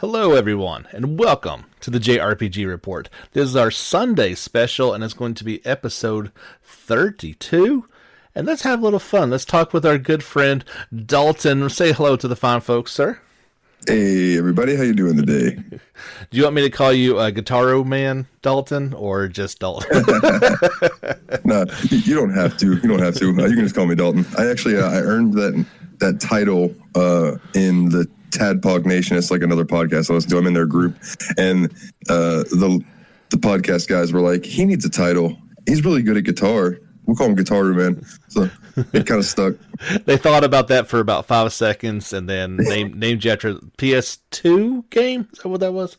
Hello, everyone, and welcome to the JRPG Report. This is our Sunday special, and it's going to be episode 32. And let's have a little fun. Let's talk with our good friend Dalton. Say hello to the fine folks, sir. Hey, everybody. How you doing today? Do you want me to call you Guitaro Man Dalton, or just Dalton? No, you don't have to. You don't have to. You can just call me Dalton. I actually I earned that title in the Tadpog Nation. It's like another podcast I listen to. I'm in their group, and the podcast guys were like, "He needs a title. He's really good at guitar. We'll call him Guitar Man." So it kind of stuck. They thought about that for about 5 seconds, and then named you after PS2 game. Is that what that was?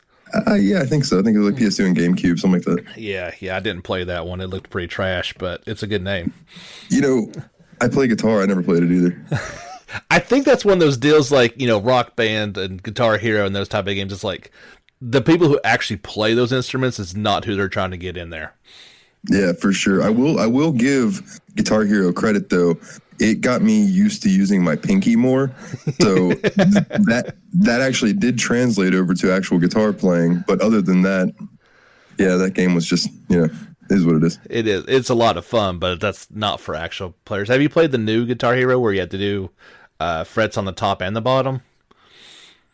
Yeah, I think so. I think it was like PS2 and GameCube, something like that. Yeah. I didn't play that one. It looked pretty trash, but it's a good name. You know, I play guitar. I never played it either. I think that's one of those deals like, Rock Band and Guitar Hero and those type of games. It's like the people who actually play those instruments is not who they're trying to get in there. Yeah, for sure. I will give Guitar Hero credit, though. It got me used to using my pinky more. So that actually did translate over to actual guitar playing. But other than that, yeah, that game was just, is what it is. It is. It's a lot of fun, but that's not for actual players. Have you played the new Guitar Hero where you had to do frets on the top and the bottom?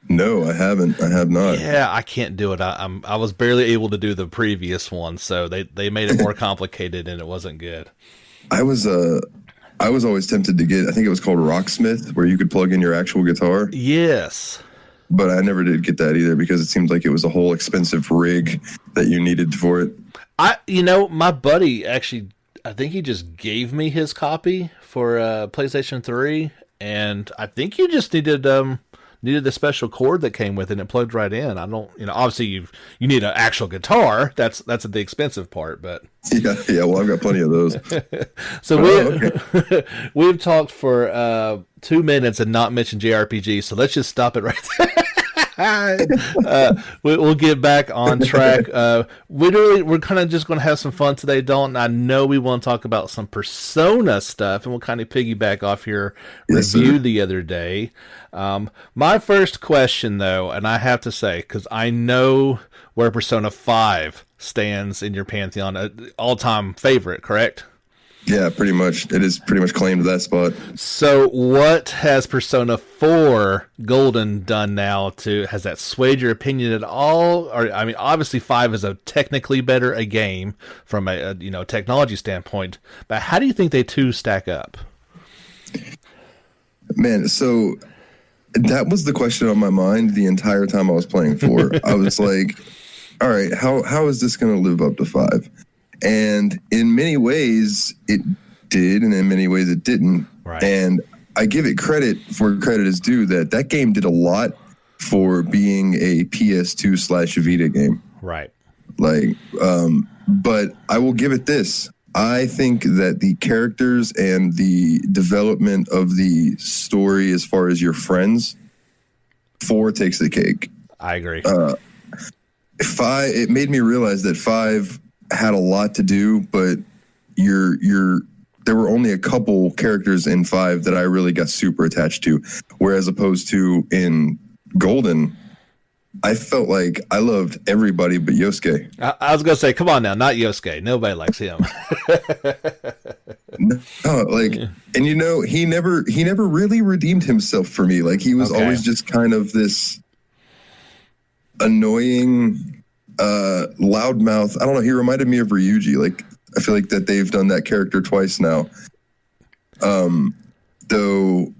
No, I haven't. I have not. Yeah, I can't do it. I was barely able to do the previous one, so they made it more complicated and it wasn't good. I was always tempted to get, I think it was called Rocksmith, where you could plug in your actual guitar. Yes. But I never did get that either because it seemed like it was a whole expensive rig that you needed for it. My buddy actually, I think he just gave me his copy for PlayStation 3, and I think you just needed the special cord that came with it and it plugged right in. I don't, obviously you need an actual guitar. That's the expensive part, but yeah. Well, I've got plenty of those. So we've talked for 2 minutes and not mentioned JRPG. So let's just stop it right there. We'll get back on track. We're kind of just going to have some fun today, Dalton. I know we want to talk about some Persona stuff, and we'll kind of piggyback off your review the other day. My first question, though, and I have to say, because I know where Persona 5 stands in your pantheon, all-time favorite, correct? Yeah, pretty much. It is pretty much claimed that spot. So what has Persona 4 Golden done now has that swayed your opinion at all? Or, I mean, obviously 5 is a technically better a game from a technology standpoint, but how do you think they two stack up? Man, so that was the question on my mind the entire time I was playing 4. I was like, all right, how is this going to live up to 5? And in many ways, it did, and in many ways, it didn't. Right. And I give it credit for credit is due that game did a lot for being a PS2/Vita game. Right. But I will give it this. I think that the characters and the development of the story as far as your friends, 4 takes the cake. I agree. 5, it made me realize that 5 had a lot to do, but there were only a couple characters in 5 that I really got super attached to, whereas opposed to in Golden, I felt like I loved everybody but Yosuke. I was gonna say, come on now, not Yosuke. Nobody likes him. And he never really redeemed himself for me. Like he was always just kind of this annoying loudmouth. I don't know. He reminded me of Ryuji. Like I feel like that they've done that character twice now. Though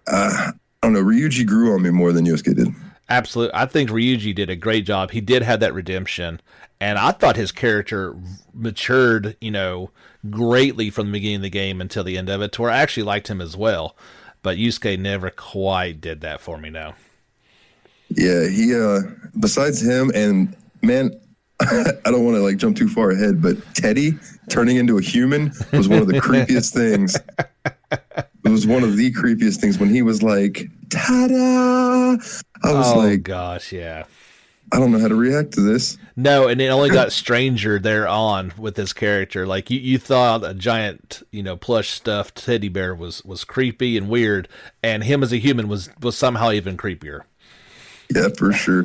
I don't know. Ryuji grew on me more than Yosuke did. Absolutely. I think Ryuji did a great job. He did have that redemption, and I thought his character matured, greatly from the beginning of the game until the end of it, to where I actually liked him as well. But Yusuke never quite did that for me now. Yeah, he besides him and man, I don't want to jump too far ahead, but Teddy turning into a human was one of the creepiest things. It was one of the creepiest things when he was like, "Ta-da!" I was like, gosh, yeah. I don't know how to react to this. No, and it only got stranger there on with his character. Like you thought a giant, plush stuffed teddy bear was creepy and weird, and him as a human was somehow even creepier. Yeah, for sure.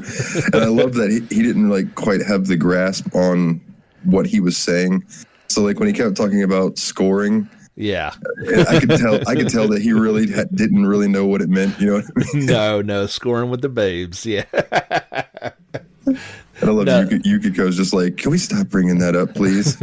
And I love that he didn't like quite have the grasp on what he was saying. So like when he kept talking about scoring, Yeah. I could tell that he really didn't really know what it meant. You know what I mean? No, scoring with the babes. Yeah. And I love No. Yukiko's just like, can we stop bringing that up, please?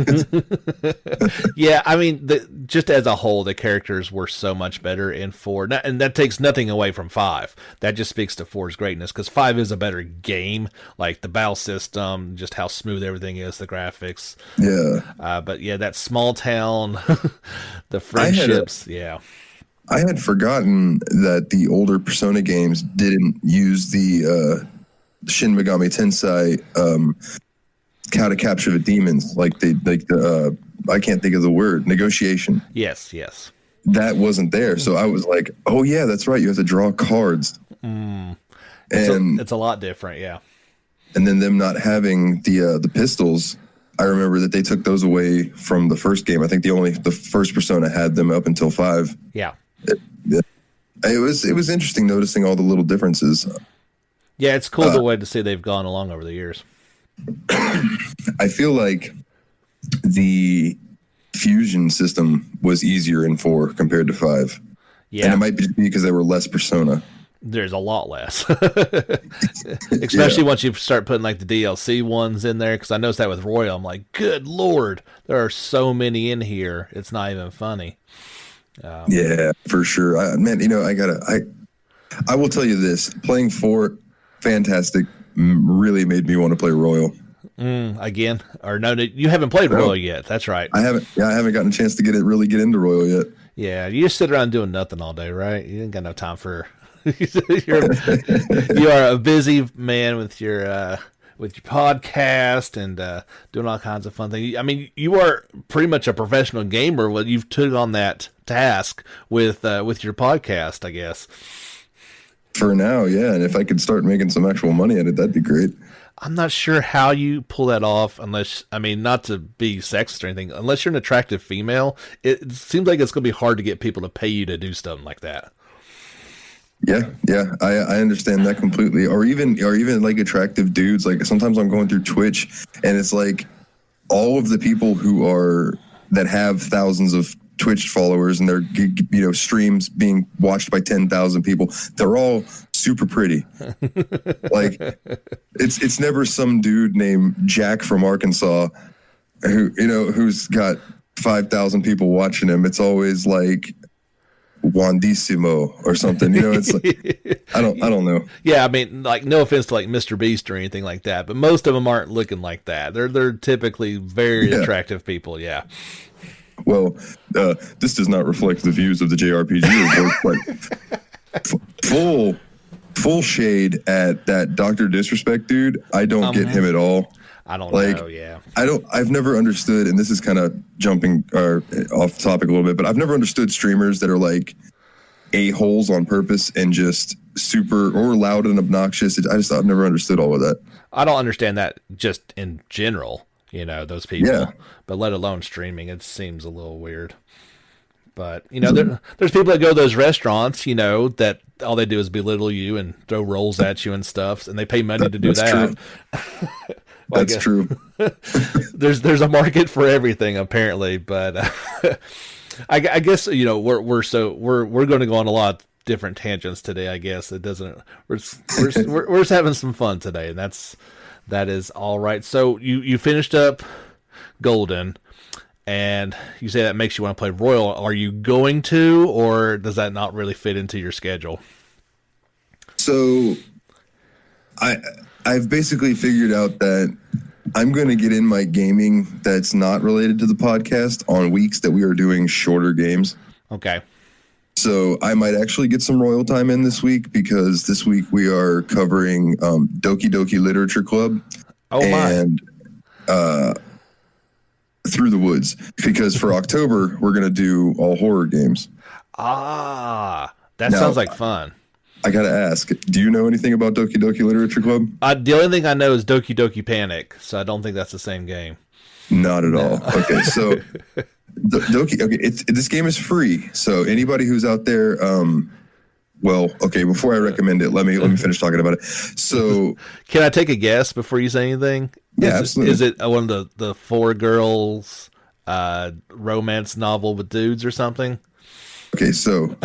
Yeah, I mean, just as a whole, the characters were so much better in 4. And that takes nothing away from 5. That just speaks to 4's greatness, because 5 is a better game. Like, the battle system, just how smooth everything is, the graphics. Yeah. But yeah, that small town, the friendships, yeah. I had forgotten that the older Persona games didn't use the Shin Megami Tensei how to capture the demons, like the I can't think of the word, negotiation. Yes. That wasn't there, so I was like, oh yeah, that's right, you have to draw cards. And it's a lot different, yeah. And then them not having the pistols, I remember that they took those away from the first game. I think the first Persona had them up until 5. Yeah. It was interesting noticing all the little differences. Yeah, it's cool the way to see they've gone along over the years. I feel like the fusion system was easier in 4 compared to 5. Yeah. And it might be because there were less Persona. There's a lot less. Especially once you start putting like the DLC ones in there, because I noticed that with Royal. I'm like, good Lord, there are so many in here. It's not even funny. Yeah, for sure. Man, I will tell you this. Playing 4, fantastic, really made me want to play Royal. Again? Or no, you haven't played Royal yet. That's right. I haven't gotten a chance to get into Royal yet. Yeah, you just sit around doing nothing all day, right? You ain't got no time for... you are a busy man with your podcast and doing all kinds of fun things. I mean, you are pretty much a professional gamer. Well, you've took on that task with your podcast, I guess. For now, yeah. And if I could start making some actual money at it, that'd be great. I'm not sure how you pull that off unless, I mean, not to be sexist or anything, unless you're an attractive female. It seems like it's going to be hard to get people to pay you to do something like that. Yeah, I understand that completely. Or even like attractive dudes. Like sometimes I'm going through Twitch and it's like all of the people that have thousands of Twitch followers and their streams being watched by 10,000 people, they're all super pretty. Like it's never some dude named Jack from Arkansas who's got 5,000 people watching him. It's always like Wandissimo or something, it's like, I don't know. Yeah, I mean, like, no offense to like Mr. Beast or anything like that, but most of them aren't looking like that. They're typically very attractive people. Yeah. Well, this does not reflect the views of the JRPG report, but full shade at that Dr. Disrespect dude. I don't get him at all. I don't know. Yeah. I've never understood, and this is kind of jumping off topic a little bit, but I've never understood streamers that are like a-holes on purpose and just super or loud and obnoxious. I've never understood all of that. I don't understand that just in general, those people, but let alone streaming. It seems a little weird. But, there's people that go to those restaurants, that all they do is belittle you and throw rolls at you and stuff, and they pay money to do that. Well, that's true. There's a market for everything apparently, but I guess we're going to go on a lot of different tangents today. I guess it doesn't. We're just having some fun today, and that is all right. So you finished up Golden, and you say that makes you want to play Royal. Are you going to, or does that not really fit into your schedule? So, I've basically figured out that I'm going to get in my gaming that's not related to the podcast on weeks that we are doing shorter games. Okay. So I might actually get some Royal time in this week because this week we are covering Doki Doki Literature Club and Through the Woods, because for October we're going to do all horror games. That sounds like fun. I gotta ask, do you know anything about Doki Doki Literature Club? The only thing I know is Doki Doki Panic, so I don't think that's the same game. Not at all. Okay, so Doki. Okay, this game is free, so anybody who's out there Well, okay, before I recommend it, let me finish talking about it. So, can I take a guess before you say anything? Yeah, absolutely. Is it one of the four girls romance novel with dudes or something? Okay, so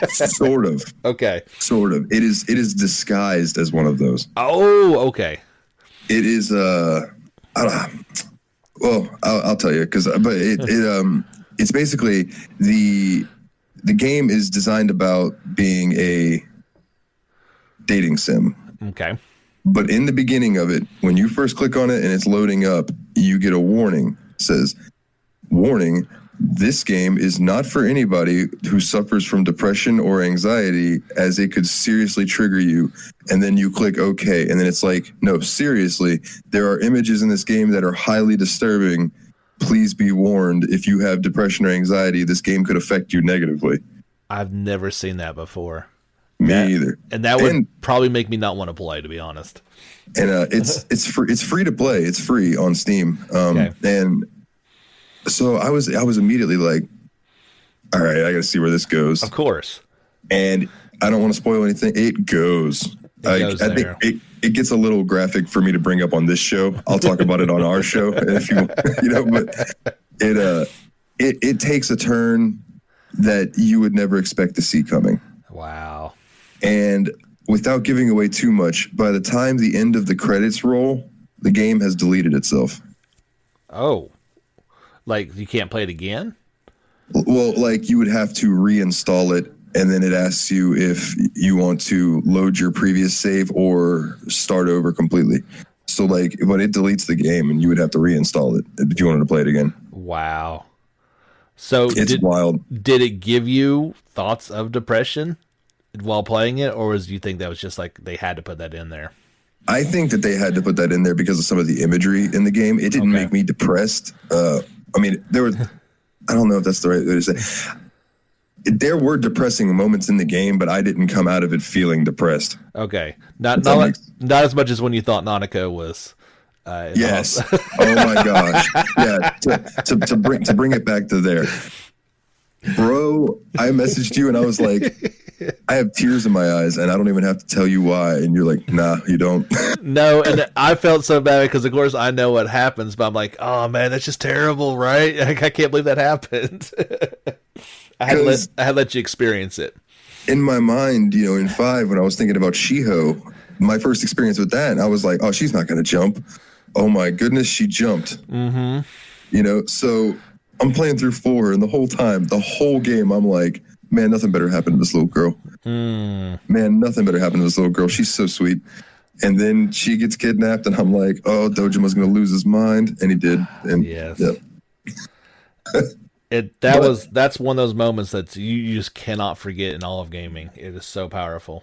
sort of. Okay. Sort of. It is disguised as one of those. Oh, okay. It is I'll tell you it's basically the game is designed about being a dating sim. Okay. But in the beginning of it, when you first click on it and it's loading up, you get a warning. It says, "Warning, this game is not for anybody who suffers from depression or anxiety, as it could seriously trigger you." And then you click OK. And then it's like, no, seriously, there are images in this game that are highly disturbing. Please be warned, if you have depression or anxiety, this game could affect you negatively. I've never seen that before. Me either. And that would probably make me not want to play, to be honest. And it's free to play. It's free on Steam. Okay. And so I was immediately like, all right, I got to see where this goes. Of course. And I don't want to spoil anything. It goes. I think it gets a little graphic for me to bring up on this show. I'll talk about it on our show if you but it takes a turn that you would never expect to see coming. Wow. And without giving away too much, by the time the end of the credits roll, the game has deleted itself. Oh. Like you can't play it again? Well, like you would have to reinstall it, and then it asks you if you want to load your previous save or start over completely. So but it deletes the game, and you would have to reinstall it if you wanted to play it again. Wow. So it's wild. Did it give you thoughts of depression while playing it, or do you think that was just like they had to put that in there? I think that they had to put that in there because of some of the imagery in the game. It didn't make me depressed. I mean, there was, I don't know if that's the right way to say. There were depressing moments in the game, but I didn't come out of it feeling depressed. Okay. Not as much as when you thought Nanako was. Yes. Oh my gosh. Yeah. To bring it back to there. Bro, I messaged you and I was like, I have tears in my eyes and I don't even have to tell you why. And you're like, nah, you don't. No, and I felt so bad because, of course, I know what happens, but I'm like, oh, man, that's just terrible, right? I can't believe that happened. I had to let you experience it. In my mind, in 5, when I was thinking about Shiho, my first experience with that, I was like, oh, she's not going to jump. Oh, my goodness, she jumped. Mm-hmm. So I'm playing through 4, and the whole game, I'm like, man, nothing better happened to this little girl. Man, nothing better happened to this little girl. She's so sweet. And then she gets kidnapped, and I'm like, oh, Dojima's going to lose his mind. And he did. And yes. Yeah. That's one of those moments that you just cannot forget in all of gaming. It is so powerful.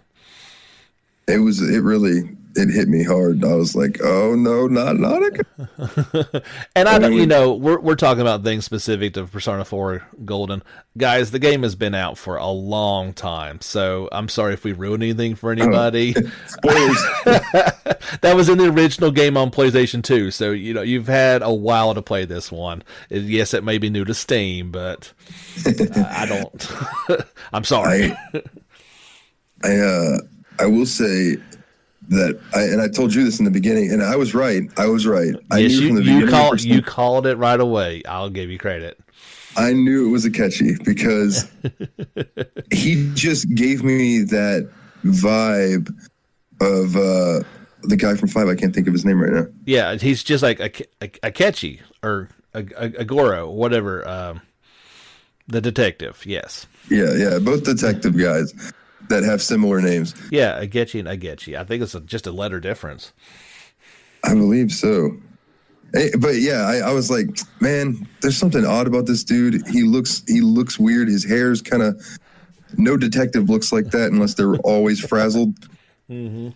It hit me hard. I was like, oh no, not Nautica. And we're talking about things specific to Persona 4 Golden. Guys, the game has been out for a long time, so I'm sorry if we ruined anything for anybody. Spoilers. That was in the original game on PlayStation 2, so you've had a while to play this one. Yes, it may be new to Steam, but I don't. I'm sorry. I will say that I told you this in the beginning, and I was right. I Yes, knew from the beginning. You called it right away. I'll give you credit. I knew it was Akechi because he just gave me that vibe of the guy from 5. I can't think of his name right now. Yeah, he's just like Akechi or Agoro, whatever. The detective, yes. Yeah, both detective guys that have similar names. Yeah, Agechi and Agechi. I think it's just a letter difference. I believe so. But yeah, I was like, man, there's something odd about this dude. He looks weird. His hair's kind of, no detective looks like that unless they're always frazzled. Mm-hmm.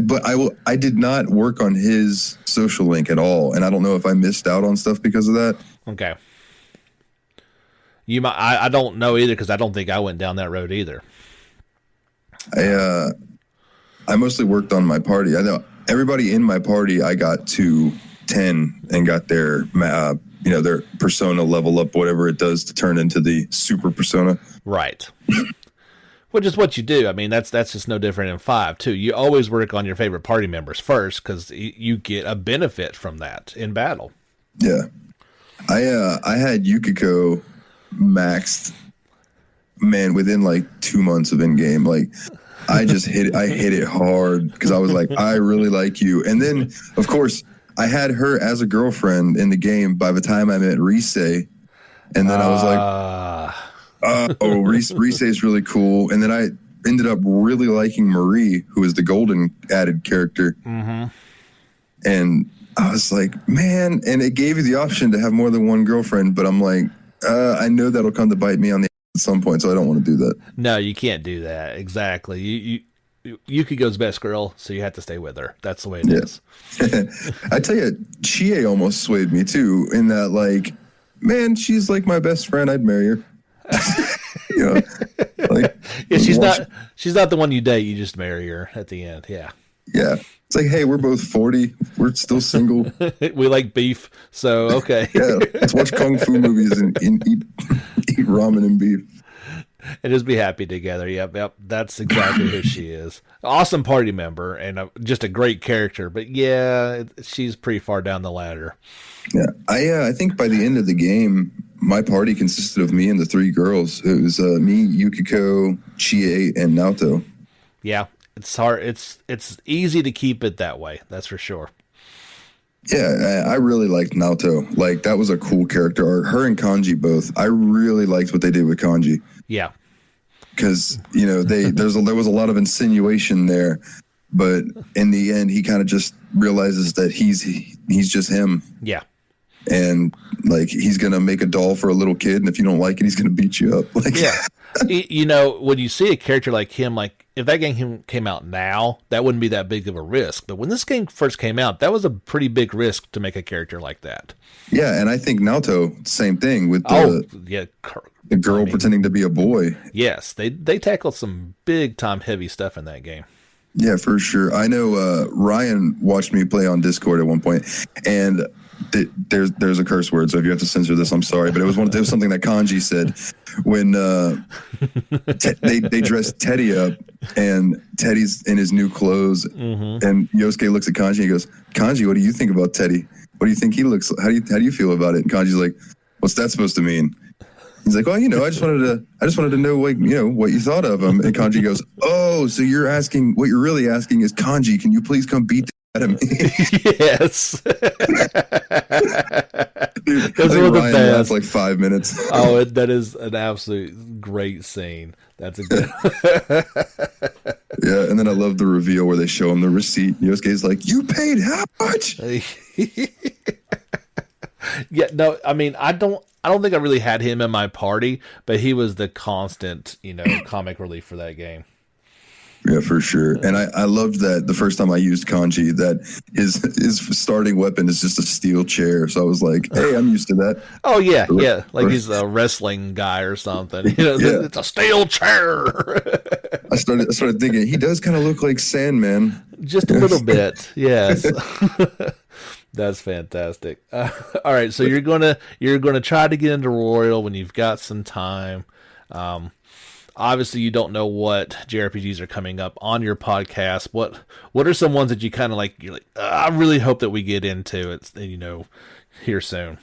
But I did not work on his social link at all, and I don't know if I missed out on stuff because of that. Okay. You might. I don't know either because I don't think I went down that road either. I mostly worked on my party. I know everybody in my party. I got to 10 and got their their persona level up, whatever it does to turn into the super persona. Right. Which is what you do. I mean, that's just no different in 5 too. You always work on your favorite party members first because you get a benefit from that in battle. Yeah, I had Yukiko maxed, man, within like 2 months of in game. Like, I just hit it hard because I was like, I really like you. And then, of course, I had her as a girlfriend in the game by the time I met Rise. And then I was like, Rise is really cool. And then I ended up really liking Marie, who is the golden added character. Mm-hmm. And I was like, man, and it gave you the option to have more than one girlfriend. But I'm like, I know that'll come to bite me on the at some point, so I don't want to do that. No, you can't do that. Exactly. Yukiko's best girl, so you have to stay with her. That's the way it is. I tell you, Chie almost swayed me too, in that, like, man, she's like my best friend. I'd marry her. You know, like, yeah, she's not the one you date. You just marry her at the end. Yeah. Yeah. It's like, hey, we're both 40. We're still single. We like beef, so okay. Yeah, let's watch kung fu movies and eat ramen and beef. And just be happy together. Yep. That's exactly who she is. Awesome party member and just a great character. But yeah, she's pretty far down the ladder. Yeah, I think by the end of the game, my party consisted of me and the 3 girls. It was me, Yukiko, Chie, and Naoto. Yeah. It's hard. It's easy to keep it that way. That's for sure. Yeah, I really liked Naoto. Like, that was a cool character. Or her and Kanji both. I really liked what they did with Kanji. Yeah, because you know there was a lot of insinuation there, but in the end, he kind of just realizes that he's just him. Yeah, and like he's gonna make a doll for a little kid, and if you don't like it, he's gonna beat you up. Like, yeah. You know, when you see a character like him, like if that game came out now, that wouldn't be that big of a risk. But when this game first came out, that was a pretty big risk to make a character like that. Yeah, and I think Naoto, same thing with the girl pretending to be a boy. Yes, they tackled some big time heavy stuff in that game. Yeah, for sure. I know Ryan watched me play on Discord at one point, and there's a curse word, so if you have to censor this, I'm sorry, but it was something that Kanji said when they dressed Teddy up, and Teddy's in his new clothes, and Yosuke looks at Kanji and he goes, "Kanji, what do you think about Teddy? What do you think he looks? How do you feel about it?" And Kanji's like, "What's that supposed to mean?" He's like, "Well, you know, I just wanted to know, like, you know, what you thought of him." And Kanji goes, "Oh, so what you're really asking is, Kanji, can you please come beat the out of me?" Yes. Dude, those are the best. Like 5 minutes. Oh, that is an absolute great scene. That's a good. Yeah, and then I love the reveal where they show him the receipt. Yosuke's like, "You paid how much?" Yeah, no, I mean, I don't think I really had him in my party, but he was the constant, you know, comic relief for that game. Yeah, for sure. And I loved that the first time I used Kanji, that his starting weapon is just a steel chair. So I was like, hey, I'm used to that. Oh, yeah, yeah. Like he's a wrestling guy or something. You know, yeah. It's a steel chair. I started thinking, he does kind of look like Sandman. Just a little bit, yes. That's fantastic. All right, so you're gonna try to get into Royal when you've got some time. Obviously, you don't know what JRPGs are coming up on your podcast. What are some ones that you kind of like? You're like, I really hope that we get into it, you know, here soon.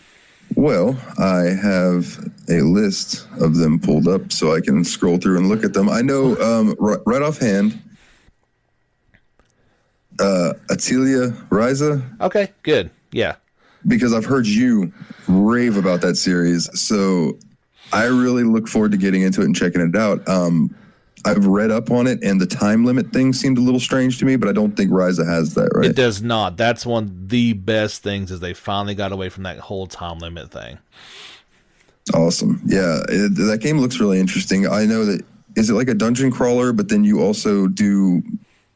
Well, I have a list of them pulled up so I can scroll through and look at them. I know right offhand. Atelier Ryza. Okay, good. Yeah. Because I've heard you rave about that series, so I really look forward to getting into it and checking it out. I've read up on it, and the time limit thing seemed a little strange to me, but I don't think Ryza has that, right? It does not. That's one of the best things is they finally got away from that whole time limit thing. Awesome. Yeah, that game looks really interesting. I know that, is it like a dungeon crawler, but then you also do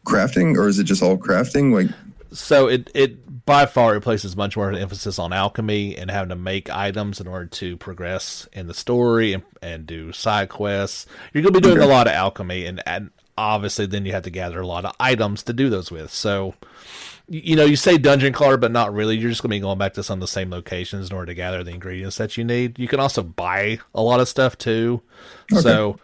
crafting, or is it just all crafting? Like, so it by far it places much more emphasis on alchemy and having to make items in order to progress in the story and do side quests. You're going to be doing a lot of alchemy, and obviously then you have to gather a lot of items to do those with. So, you know, you say dungeon crawler, but not really. You're just going to be going back to some of the same locations in order to gather the ingredients that you need. You can also buy a lot of stuff too. Okay. So,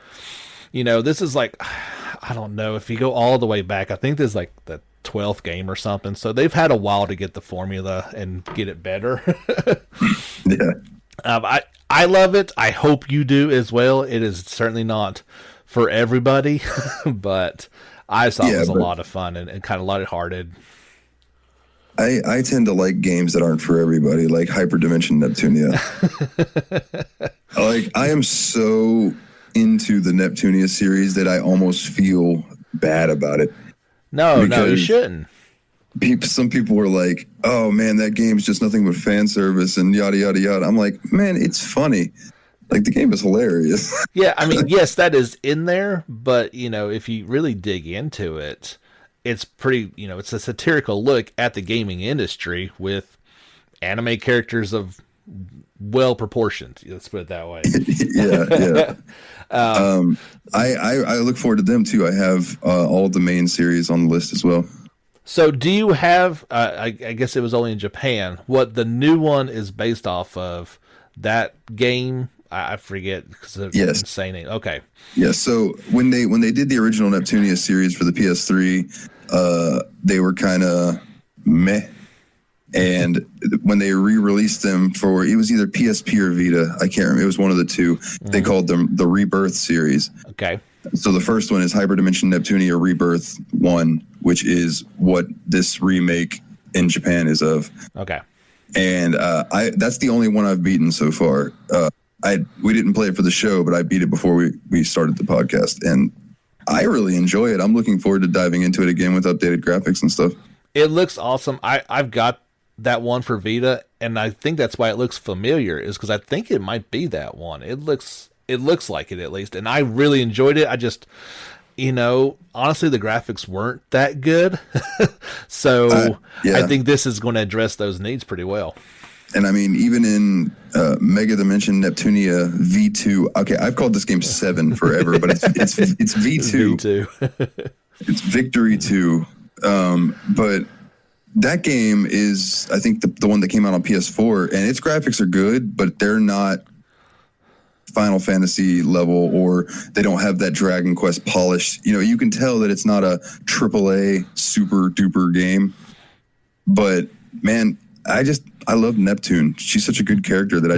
this is like, I don't know if you go all the way back. I think this is like the 12th game or something. So they've had a while to get the formula and get it better. Yeah. I love it. I hope you do as well. It is certainly not for everybody, but I thought it was a lot of fun and kind of lighthearted. I tend to like games that aren't for everybody, like Hyperdimension Neptunia. Like, I am so into the Neptunia series that I almost feel bad about it. No, you shouldn't. Some people were like, "Oh man, that game's just nothing but fan service and yada yada yada." I'm like, man, it's funny. Like, the game is hilarious. Yeah, I mean, yes, that is in there, but if you really dig into it, it's pretty. It's a satirical look at the gaming industry with anime characters of well proportioned. Let's put it that way. Yeah. I look forward to them too. I have all the main series on the list as well. So do you have, I guess it was only in Japan, what the new one is based off of, that game? I forget because of insane name. Okay. Yeah, so when they did the original Neptunia series for the PS3, they were kind of meh. And when they re-released them for, it was either PSP or Vita, I can't remember, it was one of the two, they called them the Rebirth series. Okay. So the first one is Hyperdimension Neptunia Rebirth 1, which is what this remake in Japan is of. Okay. And that's the only one I've beaten so far. We didn't play it for the show, but I beat it before we started the podcast. And I really enjoy it. I'm looking forward to diving into it again with updated graphics and stuff. It looks awesome. I've got that one for Vita, and I think that's why it looks familiar, is because I think it might be that one. It looks like it, at least, and I really enjoyed it. I just, honestly, the graphics weren't that good, so I think this is going to address those needs pretty well. And I mean, even in Mega Dimension Neptunia V2, okay, I've called this game 7 forever, but it's V2. V2. It's Victory 2. But that game is, I think, the one that came out on PS4, and its graphics are good, but they're not Final Fantasy level, or they don't have that Dragon Quest polish. You can tell that it's not a AAA super duper game. But man, I love Neptune. She's such a good character that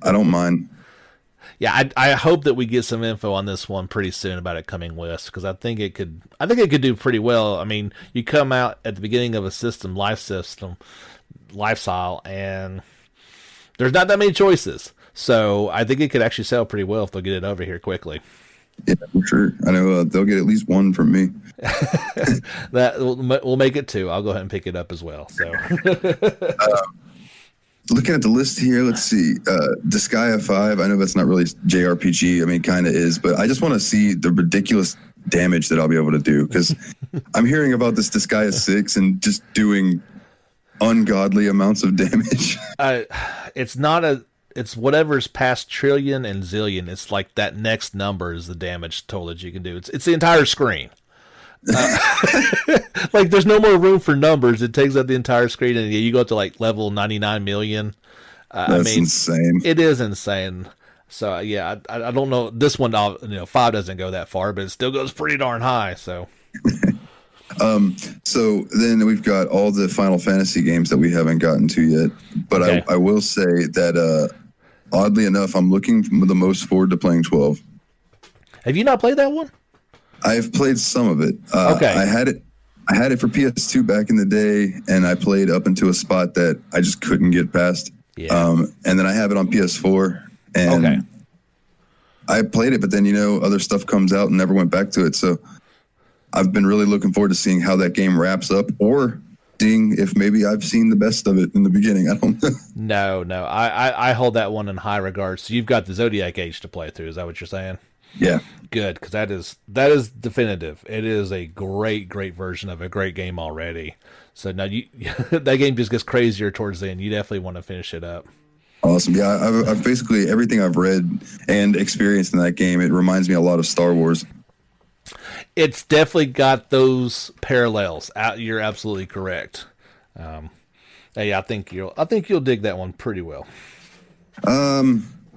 I don't mind. Yeah, I hope that we get some info on this one pretty soon about it coming west, because I think it could do pretty well. I mean, you come out at the beginning of a lifestyle, and there's not that many choices. So I think it could actually sell pretty well if they'll get it over here quickly. Yeah, for sure. I know they'll get at least one from me. That we'll make it 2. I'll go ahead and pick it up as well. So, looking at the list here, let's see. Disgaea 5. I know that's not really JRPG. I mean, kind of is, but I just want to see the ridiculous damage that I'll be able to do, because I'm hearing about this Disgaea 6 and just doing ungodly amounts of damage. It's whatever's past trillion and zillion. It's like that next number is the damage total that you can do. It's the entire screen. Like, there's no more room for numbers. It takes up the entire screen, and you go up to like level 99 million. That's insane. It is insane. So yeah, I don't know. This one, 5 doesn't go that far, but it still goes pretty darn high. So. So then we've got all the Final Fantasy games that we haven't gotten to yet. But okay. I will say that oddly enough, I'm looking the most forward to playing 12. Have you not played that one? I've played some of it. Okay. I had it for PS2 back in the day, and I played up into a spot that I just couldn't get past. Yeah. And then I have it on PS4, and I played it, but then other stuff comes out and never went back to it. So I've been really looking forward to seeing how that game wraps up, or seeing if maybe I've seen the best of it in the beginning. I don't know. No. I hold that one in high regards. So you've got the Zodiac Age to play through. Is that what you're saying? Yeah. Good, because that is definitive. It is a great version of a great game already. So now that game just gets crazier towards the end. You definitely want to finish it up. Awesome. Yeah, I've basically everything I've read and experienced in that game, it reminds me a lot of Star Wars. It's definitely got those parallels. You're absolutely correct. Hey, I think you'll dig that one pretty well.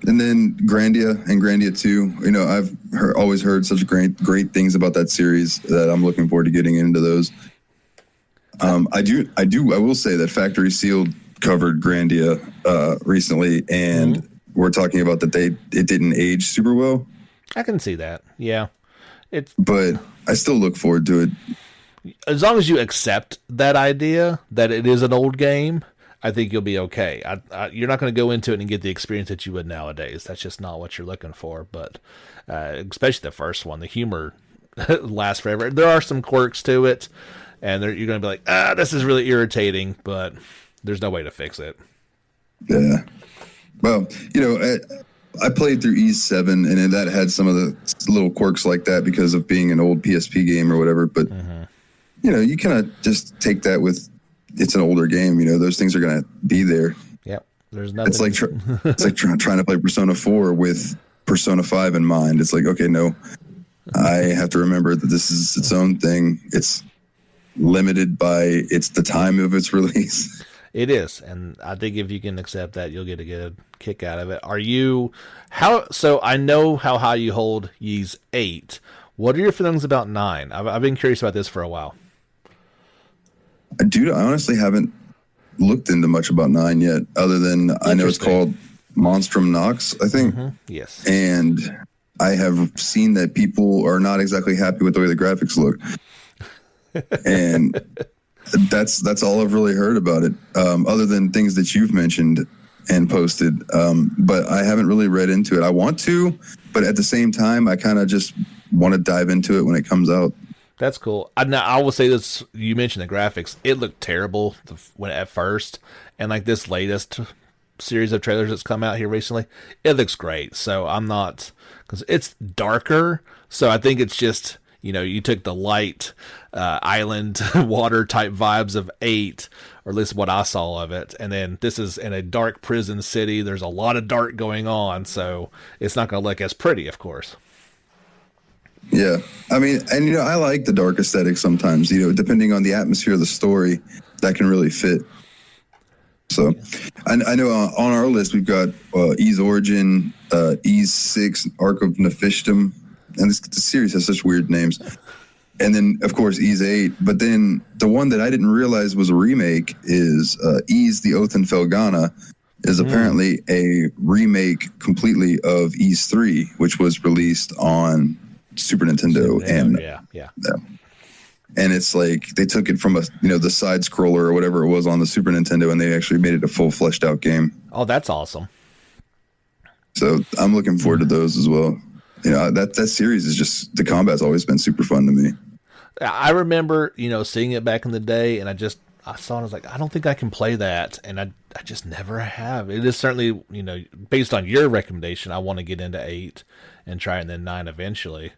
And then Grandia and Grandia 2. You know, I've always heard such great things about that series that I'm looking forward to getting into those. I will say that Factory Sealed covered Grandia recently, and we're talking about that it didn't age super well. I can see that. Yeah. But I still look forward to it. As long as you accept that idea that it is an old game, I think you'll be okay. You're not going to go into it and get the experience that you would nowadays. That's just not what you're looking for. But especially the first one, the humor lasts forever. There are some quirks to it, and you're going to be like, this is really irritating, but there's no way to fix it. Yeah. Well, you know, I played through Ys 7, and that had some of the little quirks like that because of being an old PSP game or whatever. But, you know, you kind of just take that with, it's an older game. You know, those things are going to be there. Yep. There's nothing. It's like trying to play Persona 4 with Persona 5 in mind. It's like, okay, no, I have to remember that this is its own thing. It's limited by the time of its release. It is, and I think if you can accept that, you'll get a good kick out of it. So I know how high you hold Ys 8. What are your feelings about 9? I've been curious about this for a while. Dude, I honestly haven't looked into much about 9 yet, other than I know it's called Monstrum Nox, I think. Yes. And I have seen that people are not exactly happy with the way the graphics look. And that's all I've really heard about it, other than things that you've mentioned and posted. But I haven't really read into it. I want to, but at the same time, I kind of just want to dive into it when it comes out. That's cool. I will say this. You mentioned the graphics. It looked terrible at first. And like this latest series of trailers that's come out here recently, it looks great. So I'm not, because it's darker. So I think it's just, you know, you took the light island water type vibes of 8, or at least what I saw of it. And then this is in a dark prison city. There's a lot of dark going on. So it's not going to look as pretty, of course. Yeah. I mean, and, you know, I like the dark aesthetic sometimes, you know, depending on the atmosphere of the story, that can really fit. So I know on our list, we've got Ys Origin, Ys 6, Arc of Nephistum. And the series has such weird names. And then, of course, Ys 8. But then the one that I didn't realize was a remake is Ys the Oath in Felghana is apparently a remake completely of Ys 3, which was released on Super Nintendo. Yeah. And it's like they took it from the side scroller or whatever it was on the Super Nintendo, and they actually made it a full fleshed out game. Oh, that's awesome. So I'm looking forward to those as well. You know, that series is just, the combat's always been super fun to me. I remember, you know, seeing it back in the day, and I saw it, I was like, I don't think I can play that, and I just never have. It is certainly, you know, based on your recommendation, I want to get into 8 and try, and then 9 eventually.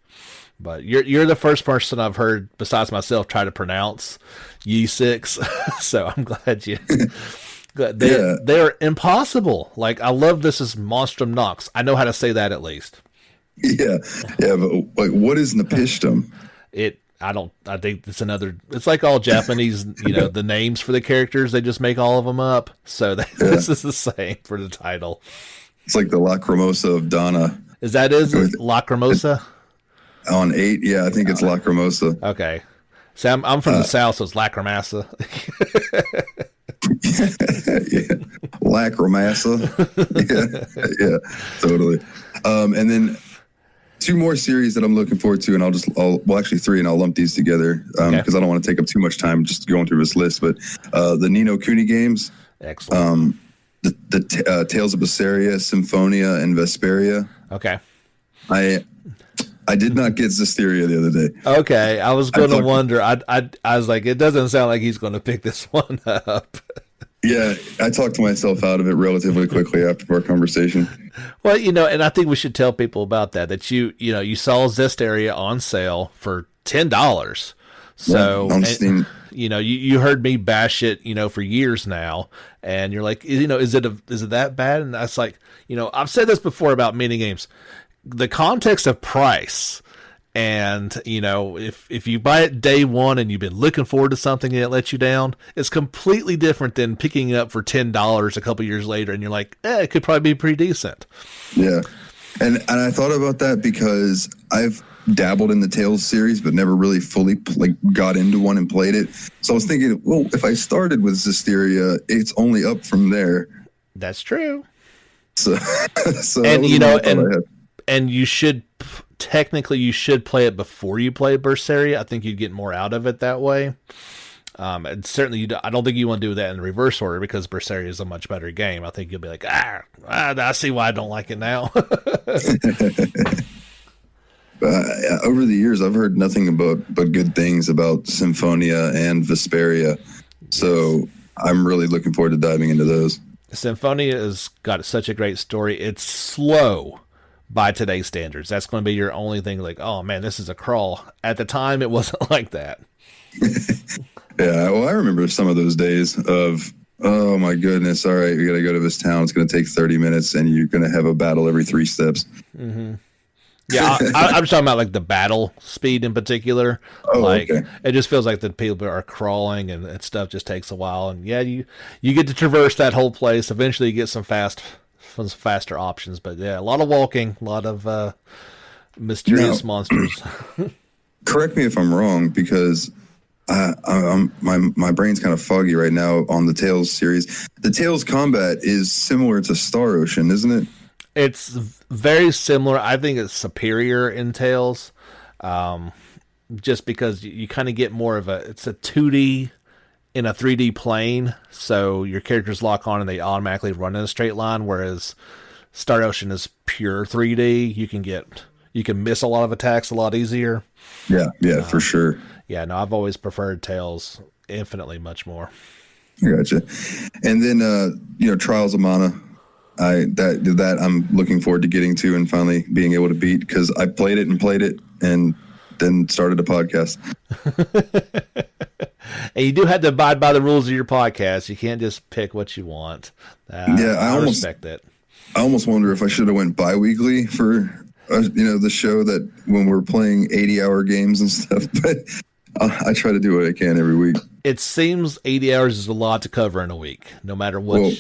But you're the first person I've heard, besides myself, try to pronounce Ys 6, so I'm glad you... They're impossible. Like, I love this as Monstrum Nox. I know how to say that at least. Yeah, but like, what is Nephistum? I think it's like all Japanese, you know, the names for the characters, they just make all of them up. So this is the same for the title. It's like the Lacrimosa of Donna. Is it Lacrimosa? On 8, yeah, I think it's Lacrimosa. Okay. See, I'm from the South, so it's Lacrimassa. Lacrimassa. yeah, totally. And then 2 more series that I'm looking forward to, and actually 3, and I'll lump these together because I don't want to take up too much time just going through this list. But the Ni no Kuni games, excellent. The Tales of Berseria, Symphonia, and Vesperia. Okay. I did not get Zestiria the other day. Okay, I was going to wonder. I was like, it doesn't sound like he's going to pick this one up. Yeah, I talked to myself out of it relatively quickly after our conversation. Well, you know, and I think we should tell people about that you saw Zestiria on sale for $10. So, on Steam. You know, you heard me bash it, you know, for years now, and you're like, you know, is it that bad? And that's like, you know, I've said this before about mini games. The context of price And, if you buy it day one and you've been looking forward to something and it lets you down, it's completely different than picking it up for $10 a couple years later and you're like, it could probably be pretty decent. Yeah. And I thought about that because I've dabbled in the Tales series, but never really fully got into one and played it. So I was thinking, well, if I started with Zisteria, it's only up from there. That's true. So and and you should technically play it before you play Berseria. I think you'd get more out of it that way. And certainly, I don't think you want to do that in the reverse order because Berseria is a much better game. I think you'll be like, I see why I don't like it now. Over the years, I've heard nothing but good things about Symphonia and Vesperia. So I'm really looking forward to diving into those. Symphonia has got such a great story. It's slow by today's standards. That's going to be your only thing. Like, oh man, this is a crawl. At the time, it wasn't like that. Yeah, well, I remember some of those days of, oh my goodness, all right, we got to go to this town. It's going to take 30 minutes, and you're going to have a battle every 3 steps. Mm-hmm. Yeah, I'm talking about like the battle speed in particular. Oh, okay. It just feels like the people are crawling and stuff just takes a while. And yeah, you get to traverse that whole place. Eventually, you get some faster options. But yeah, a lot of walking, a lot of mysterious monsters. Correct me if I'm wrong, because my brain's kind of foggy right now on the Tales series. The Tales combat is similar to Star Ocean, isn't it? It's very similar. I think it's superior in Tales, just because you kind of get more of it's a 2D in a 3D plane, so your characters lock on and they automatically run in a straight line, whereas Star Ocean is pure 3D. You can miss a lot of attacks a lot easier. Yeah, for sure. Yeah, no, I've always preferred Tales infinitely much more. I gotcha. And then Trials of Mana. That I'm looking forward to getting to and finally being able to beat, because I played it and then started a podcast. And you do have to abide by the rules of your podcast. You can't just pick what you want. I respect that. I almost wonder if I should have went bi-weekly for the show, that when we're playing 80-hour games and stuff. But I try to do what I can every week. It seems 80 hours is a lot to cover in a week, no matter what. Well,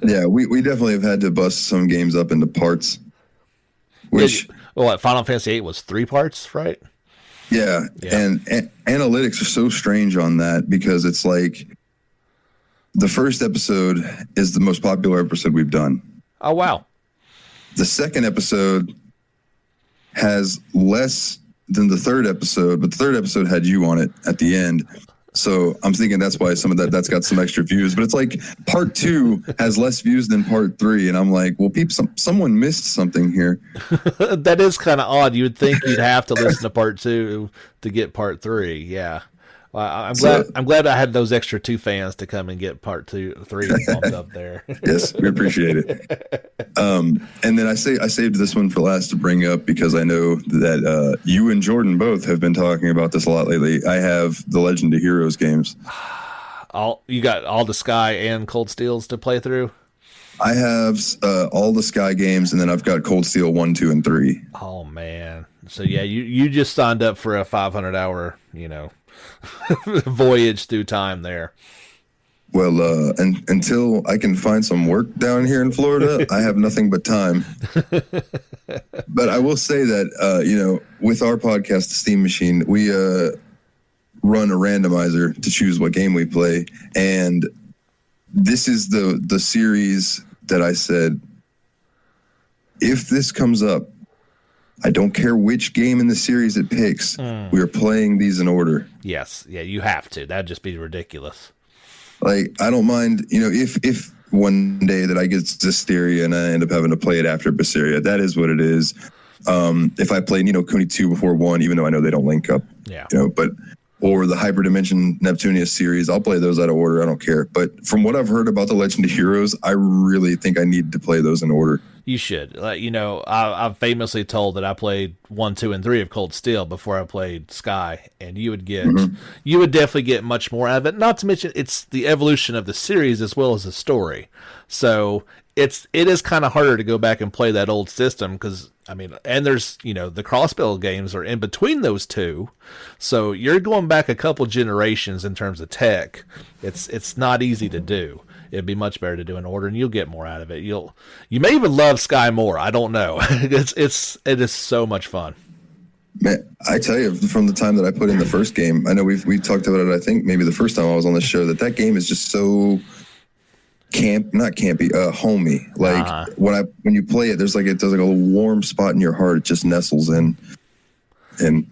yeah, we definitely have had to bust some games up into parts. Final Fantasy VIII was 3 parts, right? Yeah. And analytics are so strange on that, because it's like the first episode is the most popular episode we've done. Oh, wow. The second episode has less than the third episode, but the third episode had you on it at the end. So I'm thinking that's why some of that's got some extra views. But it's like part 2 has less views than part 3, and I'm like, well, someone missed something here. That is kind of odd. You would think you'd have to listen to part 2 to get part 3. Yeah. Well, I'm glad I had those extra 2 fans to come and get part 3 bumped up there. Yes, we appreciate it. And then I saved this one for last to bring up, because I know that you and Jordan both have been talking about this a lot lately. I have the Legend of Heroes games. You got all the Sky and Cold Steels to play through? I have all the Sky games, and then I've got Cold Steel 1, 2, and 3. Oh man! So yeah, you just signed up for a 500-hour, voyage through time there. Well, until I can find some work down here in Florida, I have nothing but time. But I will say that, with our podcast, The Steam Machine, we run a randomizer to choose what game we play. And this is the series that I said, if this comes up, I don't care which game in the series it picks. We are playing these in order. Yes. Yeah, you have to. That'd just be ridiculous. Like, I don't mind, if one day that I get Zisteria and I end up having to play it after Berseria, that is what it is. If I play Kuni 2 before 1, even though I know they don't link up, or the Hyperdimension Neptunia series, I'll play those out of order. I don't care. But from what I've heard about the Legend of Heroes, I really think I need to play those in order. You should. I've famously told that I played 1, 2, and 3 of Cold Steel before I played Sky, and you would definitely get much more out of it. Not to mention, it's the evolution of the series as well as the story. So it is kind of harder to go back and play that old system, because I mean, and there's, the crossbell games are in between those two. So you're going back a couple generations in terms of tech. It's not easy to do. It'd be much better to do in order, and you'll get more out of it. You may even love Sky more. I don't know. It is so much fun. Man, I tell you, from the time that I put in the first game, I know we talked about it, I think maybe the first time I was on the show, that game is just so not campy, homey. Like when you play it, there's like a little warm spot in your heart. It just nestles in, and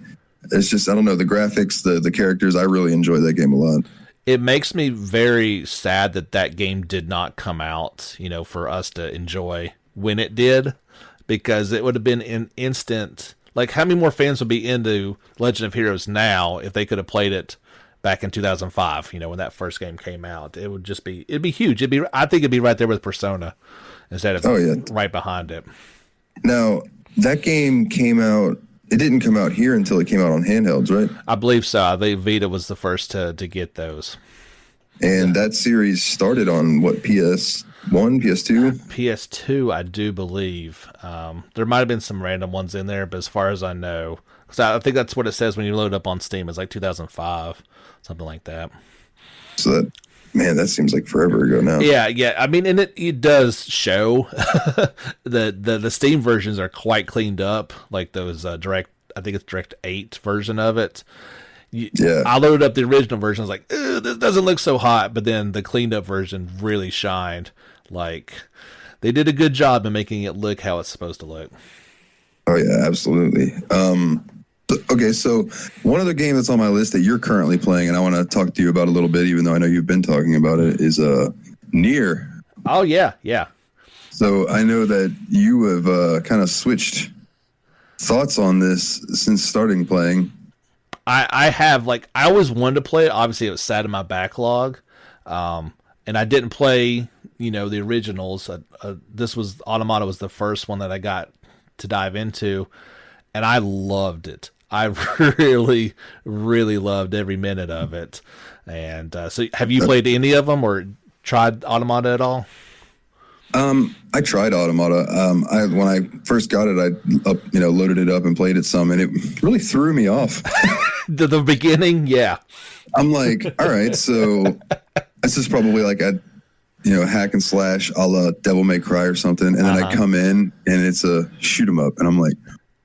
it's just, I don't know, the graphics, the characters. I really enjoy that game a lot. It makes me very sad that game did not come out, for us to enjoy when it did, because it would have been an instant. Like, how many more fans would be into Legend of Heroes now if they could have played it back in 2005, when that first game came out? It'd be huge. I think it'd be right there with Persona instead of right behind it. Now, that game came out, it didn't come out here until it came out on handhelds, right? I believe so. I think Vita was the first to get those. And that series started on what, PS1, PS2? PS2, I do believe. There might have been some random ones in there, but as far as I know, because I think that's what it says when you load it up on Steam. It's like 2005. Something like that. So that seems like forever ago now. Yeah. I mean, and it does show the Steam versions are quite cleaned up, like those direct. I think it's Direct 8 version of it. I loaded up the original version. I was like, this doesn't look so hot, but then the cleaned up version really shined. Like, they did a good job in making it look how it's supposed to look. Oh yeah, absolutely. Okay, so one other game that's on my list that you're currently playing, and I want to talk to you about a little bit, even though I know you've been talking about it, is Nier. Oh, yeah. So I know that you have kind of switched thoughts on this since starting playing. I have, I always wanted to play it. Obviously, it was sat in my backlog, and I didn't play, the originals. Automata was the first one that I got to dive into, and I loved it. I really, really loved every minute of it. And so have you played any of them or tried Automata at all? I tried Automata. When I first got it, I loaded it up and played it some, and it really threw me off. the beginning, yeah. I'm like, all right, so this is probably like a hack and slash a la Devil May Cry or something, and then I come in and it's a shoot 'em up, and I'm like,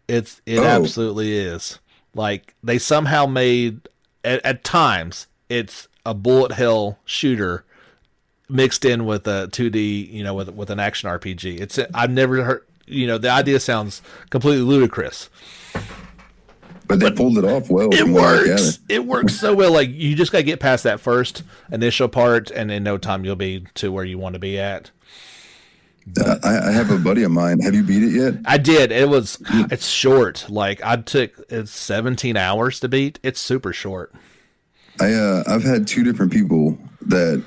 it absolutely is. Like, they somehow made at times it's a bullet hell shooter mixed in with a 2D, with an action RPG. I've never heard, the idea sounds completely ludicrous. But they pulled it off well. It works. It works so well. Like, you just got to get past that first initial part, and in no time you'll be to where you want to be at. I have a buddy of mine. Have you beat it yet? I did. It's short. Like, it's 17 hours to beat. It's super short. I've had two different people that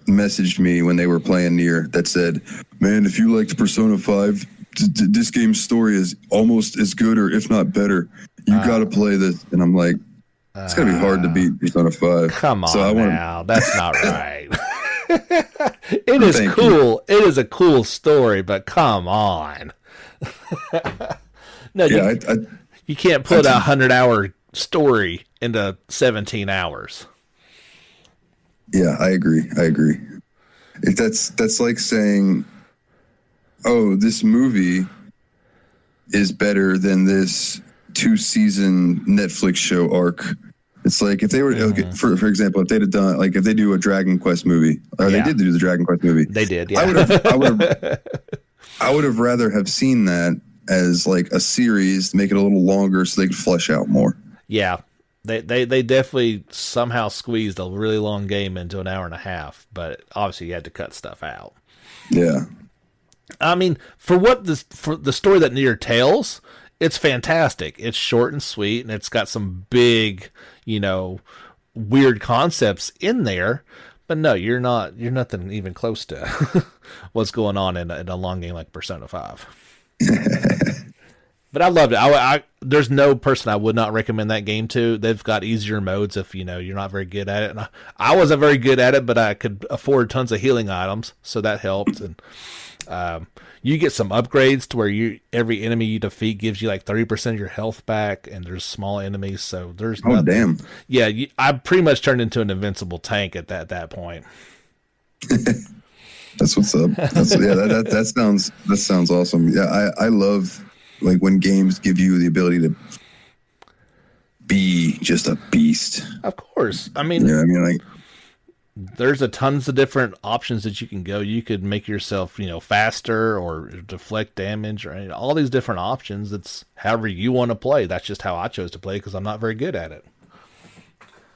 messaged me when they were playing Nier that said, man, if you liked Persona 5, this game's story is almost as good or if not better. You got to play this. And I'm like, it's going to be hard to beat Persona 5. Come on now. That's not right. It is cool. It is a cool story, but come on. No, you can't put a 100-hour story into 17 hours. Yeah, I agree. That's like saying, oh, this movie is better than this 2-season Netflix show arc. It's like if they were, for example, if they'd have done, like if they do a Dragon Quest movie, or they did do the Dragon Quest movie. They did, yeah. I would have rather have seen that as like a series, make it a little longer so they could flesh out more. Yeah. They definitely somehow squeezed a really long game into an hour and a half, but obviously you had to cut stuff out. Yeah. I mean, for the story that Nier tells, it's fantastic. It's short and sweet, and it's got some big, weird concepts in there. But no, you're nothing even close to what's going on in a long game like Persona 5. But I loved it. There's no person I would not recommend that game to. They've got easier modes if you're not very good at it. And I wasn't very good at it, but I could afford tons of healing items, so that helped. And You get some upgrades to where every enemy you defeat gives you like 30% of your health back, and there's small enemies, so there's nothing. Damn. Yeah, I pretty much turned into an invincible tank at that point. That's what's up. That sounds awesome. Yeah, I love like when games give you the ability to be just a beast. Of course. I mean, like there's a tons of different options that you can go. You could make yourself, faster or deflect damage, or all these different options. It's however you want to play. That's just how I chose to play because I'm not very good at it.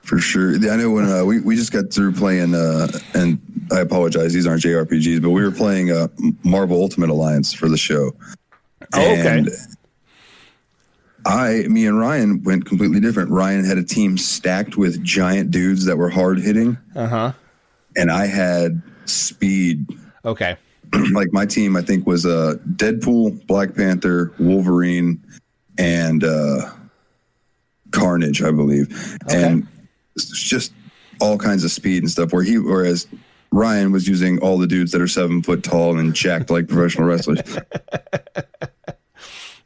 For sure. I know when we just got through playing, and I apologize, these aren't JRPGs, but we were playing Marvel Ultimate Alliance for the show. Oh, okay. And me and Ryan went completely different. Ryan had a team stacked with giant dudes that were hard hitting. Uh-huh. And I had speed. Okay. Like my team, I think, was Deadpool, Black Panther, Wolverine, and Carnage, I believe. Okay. And it's just all kinds of speed and stuff. Whereas Ryan was using all the dudes that are 7 foot tall and jacked like professional wrestlers.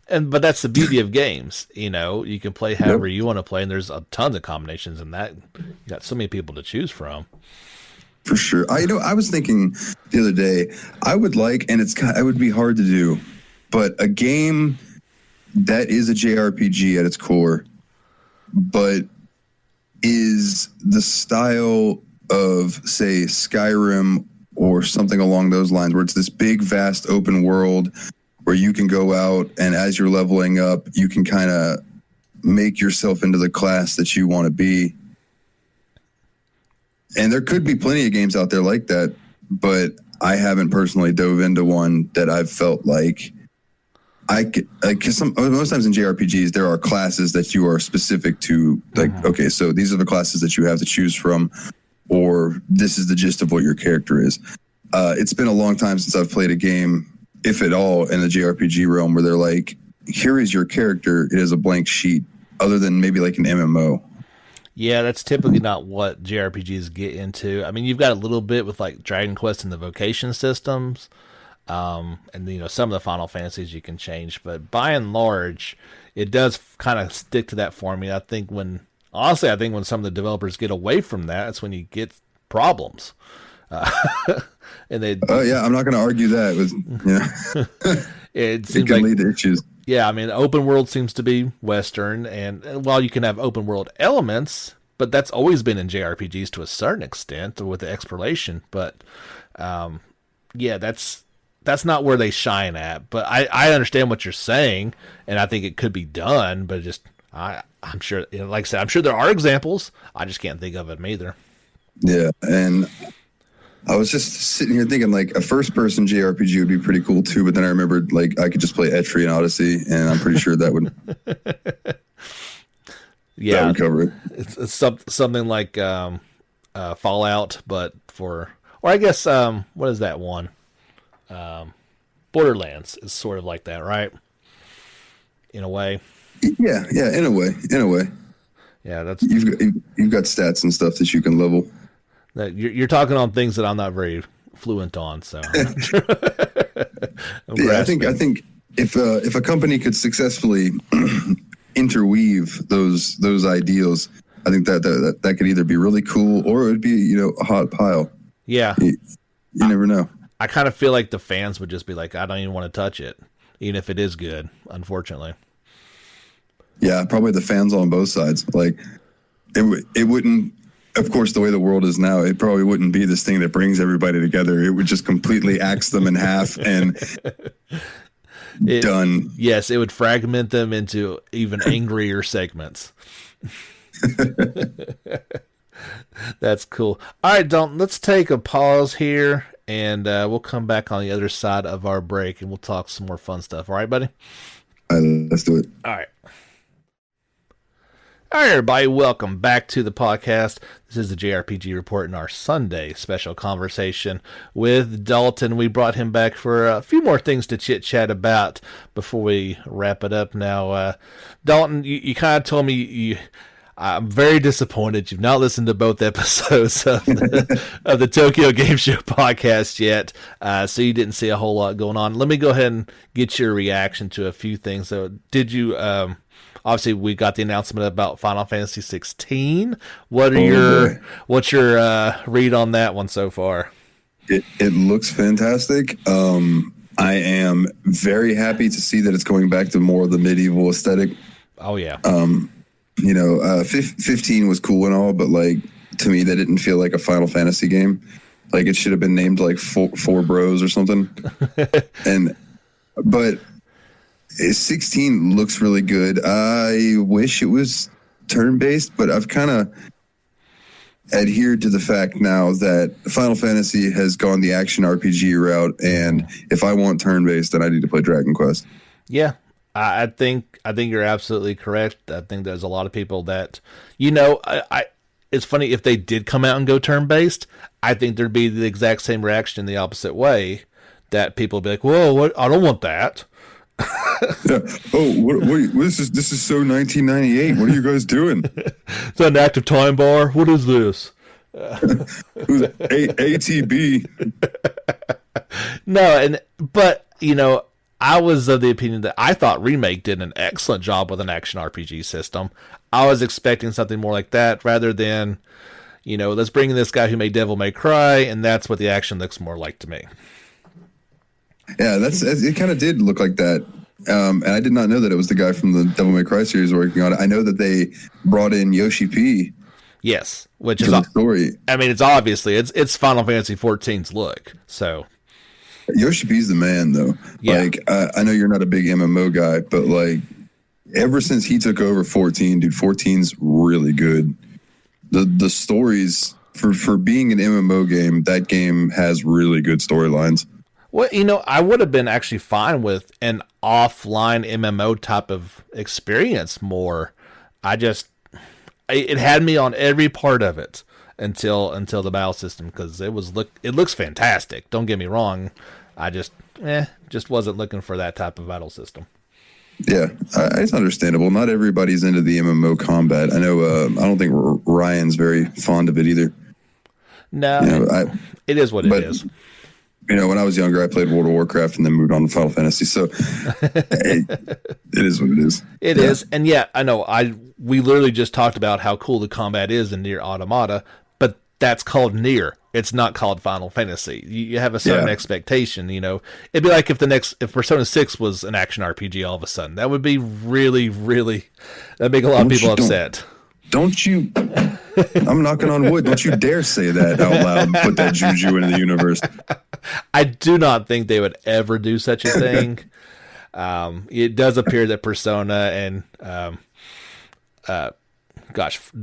But that's the beauty of games. You can play however you want to play, and there's a tons of combinations in that. You got so many people to choose from. For sure. I was thinking the other day, I would like, and it would be hard to do, but a game that is a JRPG at its core, but is the style of, say, Skyrim or something along those lines, where it's this big, vast, open world where you can go out and as you're leveling up, you can kind of make yourself into the class that you want to be. And there could be plenty of games out there like that, but I haven't personally dove into one that I've felt like because most times in JRPGs, there are classes that you are specific to, like, okay, so these are the classes that you have to choose from, or this is the gist of what your character is. It's been a long time since I've played a game, if at all, in the JRPG realm where they're like, here is your character. It is a blank sheet, other than maybe like an MMO. Yeah, that's typically not what JRPGs get into. I mean, you've got a little bit with like Dragon Quest and the vocation systems. And some of the Final Fantasies you can change, but by and large, it does kind of stick to that formula. I think when some of the developers get away from that, that's when you get problems. And I'm not going to argue that. It can lead to issues. Yeah, I mean, open world seems to be Western, and while you can have open world elements, but that's always been in JRPGs to a certain extent with the exploration. But that's not where they shine at. But I understand what you're saying, and I think it could be done. But I'm sure, like I said, I'm sure there are examples. I just can't think of them either. Yeah, and I was just sitting here thinking like a first-person JRPG would be pretty cool too. But then I remembered like I could just play Etri and Odyssey, and I'm pretty sure that would that would cover it. It's something like Fallout, but or I guess what is that one? Borderlands is sort of like that, right? In a way. Yeah, in a way. Yeah, that's you've got stats and stuff that you can level. You're talking on things that I'm not very fluent on, so. Yeah, I think if a company could successfully interweave those ideals, I think that could either be really cool or it would be a hot pile. Yeah, you never know. I kind of feel like the fans would just be like, I don't even want to touch it, even if it is good, unfortunately. Yeah, probably the fans on both sides. Like, it wouldn't, of course, the way the world is now, it probably wouldn't be this thing that brings everybody together. It would just completely axe them in half and done. Yes, it would fragment them into even angrier segments. That's cool. All right, Dalton, let's take a pause here, and we'll come back on the other side of our break, and we'll talk some more fun stuff. All right, buddy? All right, let's do it. All right. All right, everybody, welcome back to the podcast. This is the JRPG Report in our Sunday special conversation with Dalton. We brought him back for a few more things to chit-chat about before we wrap it up. Now, Dalton, you kind of told me I'm very disappointed you've not listened to both episodes of the Tokyo Game Show podcast yet, so you didn't see a whole lot going on. Let me go ahead and get your reaction to a few things. So, did you? Obviously, we got the announcement about Final Fantasy 16. What's your read on that one so far? It looks fantastic. I am very happy to see that it's going back to more of the medieval aesthetic. Oh yeah. 15 was cool and all, but like to me, that didn't feel like a Final Fantasy game. Like it should have been named like Four Bros or something. But 16 looks really good. I wish it was turn-based, but I've kind of adhered to the fact now that Final Fantasy has gone the action RPG route, and if I want turn-based, then I need to play Dragon Quest. Yeah, I think you're absolutely correct. I think there's a lot of people that, it's funny, if they did come out and go turn-based, I think there'd be the exact same reaction in the opposite way, that people would be like, whoa, what? I don't want that. Yeah. Oh, what this is so 1998. What are you guys doing? It's an active time bar. What is this? ATB. No, but I was of the opinion that I thought Remake did an excellent job with an action RPG system. I was expecting something more like that rather than, let's bring in this guy who made Devil May Cry, and that's what the action looks more like to me. Yeah, it kind of did look like that. And I did not know that it was the guy from the Devil May Cry series working on it. I know that they brought in Yoshi P. Yes, which is the story. I mean, it's obviously it's Final Fantasy 14's look. So Yoshi P's the man, though. Yeah. Like I know you're not a big MMO guy, but like ever since he took over 14, dude, 14's really good. The stories for being an MMO game, that game has really good storylines. Well, I would have been actually fine with an offline MMO type of experience more. It had me on every part of it until the battle system, because it looks fantastic. Don't get me wrong. I just wasn't looking for that type of battle system. Yeah, it's understandable. Not everybody's into the MMO combat. I know. I don't think Ryan's very fond of it either. No, it is what it is. When I was younger, I played World of Warcraft and then moved on to Final Fantasy. So it is what it is. It is. And yeah, I know. We literally just talked about how cool the combat is in Nier Automata, but that's called Nier. It's not called Final Fantasy. You have a certain expectation, It'd be like if Persona 6 was an action RPG all of a sudden. That would be really, really, that'd make a lot of people upset. Don't you, I'm knocking on wood, don't you dare say that out loud and put that juju into the universe. I do not think they would ever do such a thing. It does appear that Persona and,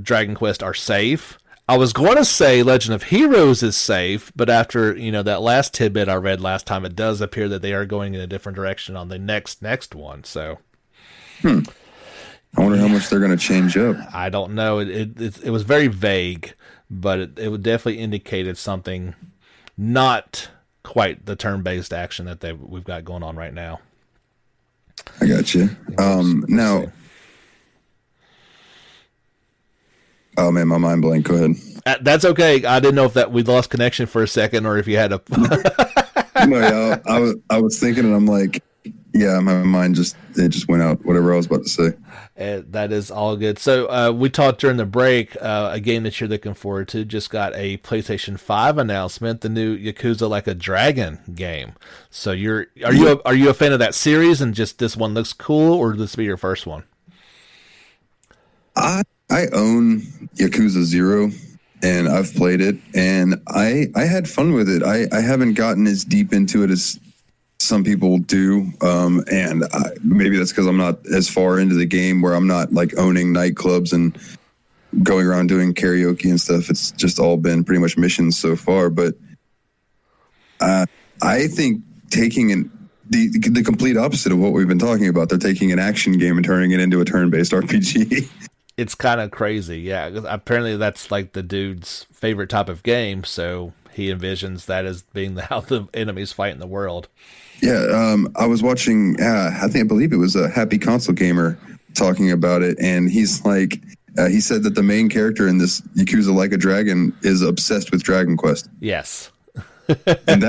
Dragon Quest are safe. I was going to say Legend of Heroes is safe, but after, that last tidbit I read last time, it does appear that they are going in a different direction on the next one, so. I wonder how much they're going to change up. I don't know. It was very vague, but it would definitely indicated something not quite the turn-based action that we've got going on right now. I got you. Now, oh man, my mind blank. Go ahead. That's okay. I didn't know if that we lost connection for a second or if you had a. No, I was thinking, and I'm like, yeah, my mind just went out. Whatever I was about to say. That is all good. So we talked during the break. A game that you're looking forward to just got a PlayStation 5 announcement. The new Yakuza Like a Dragon game. So are you a fan of that series, and just this one looks cool, or this be your first one? I own Yakuza 0, and I've played it, and I had fun with it. I haven't gotten as deep into it as some people do, and maybe that's because I'm not as far into the game where I'm not like owning nightclubs and going around doing karaoke and stuff. It's just all been pretty much missions so far. But I think taking the complete opposite of what we've been talking about, they're taking an action game and turning it into a turn-based RPG. It's kind of crazy, yeah. Apparently that's like the dude's favorite type of game, so he envisions that as being how the enemies fight in the world. Yeah, I was watching, I believe it was a Happy Console Gamer talking about it, and he's like, He said that the main character in this Yakuza Like a Dragon is obsessed with Dragon Quest. Yes. And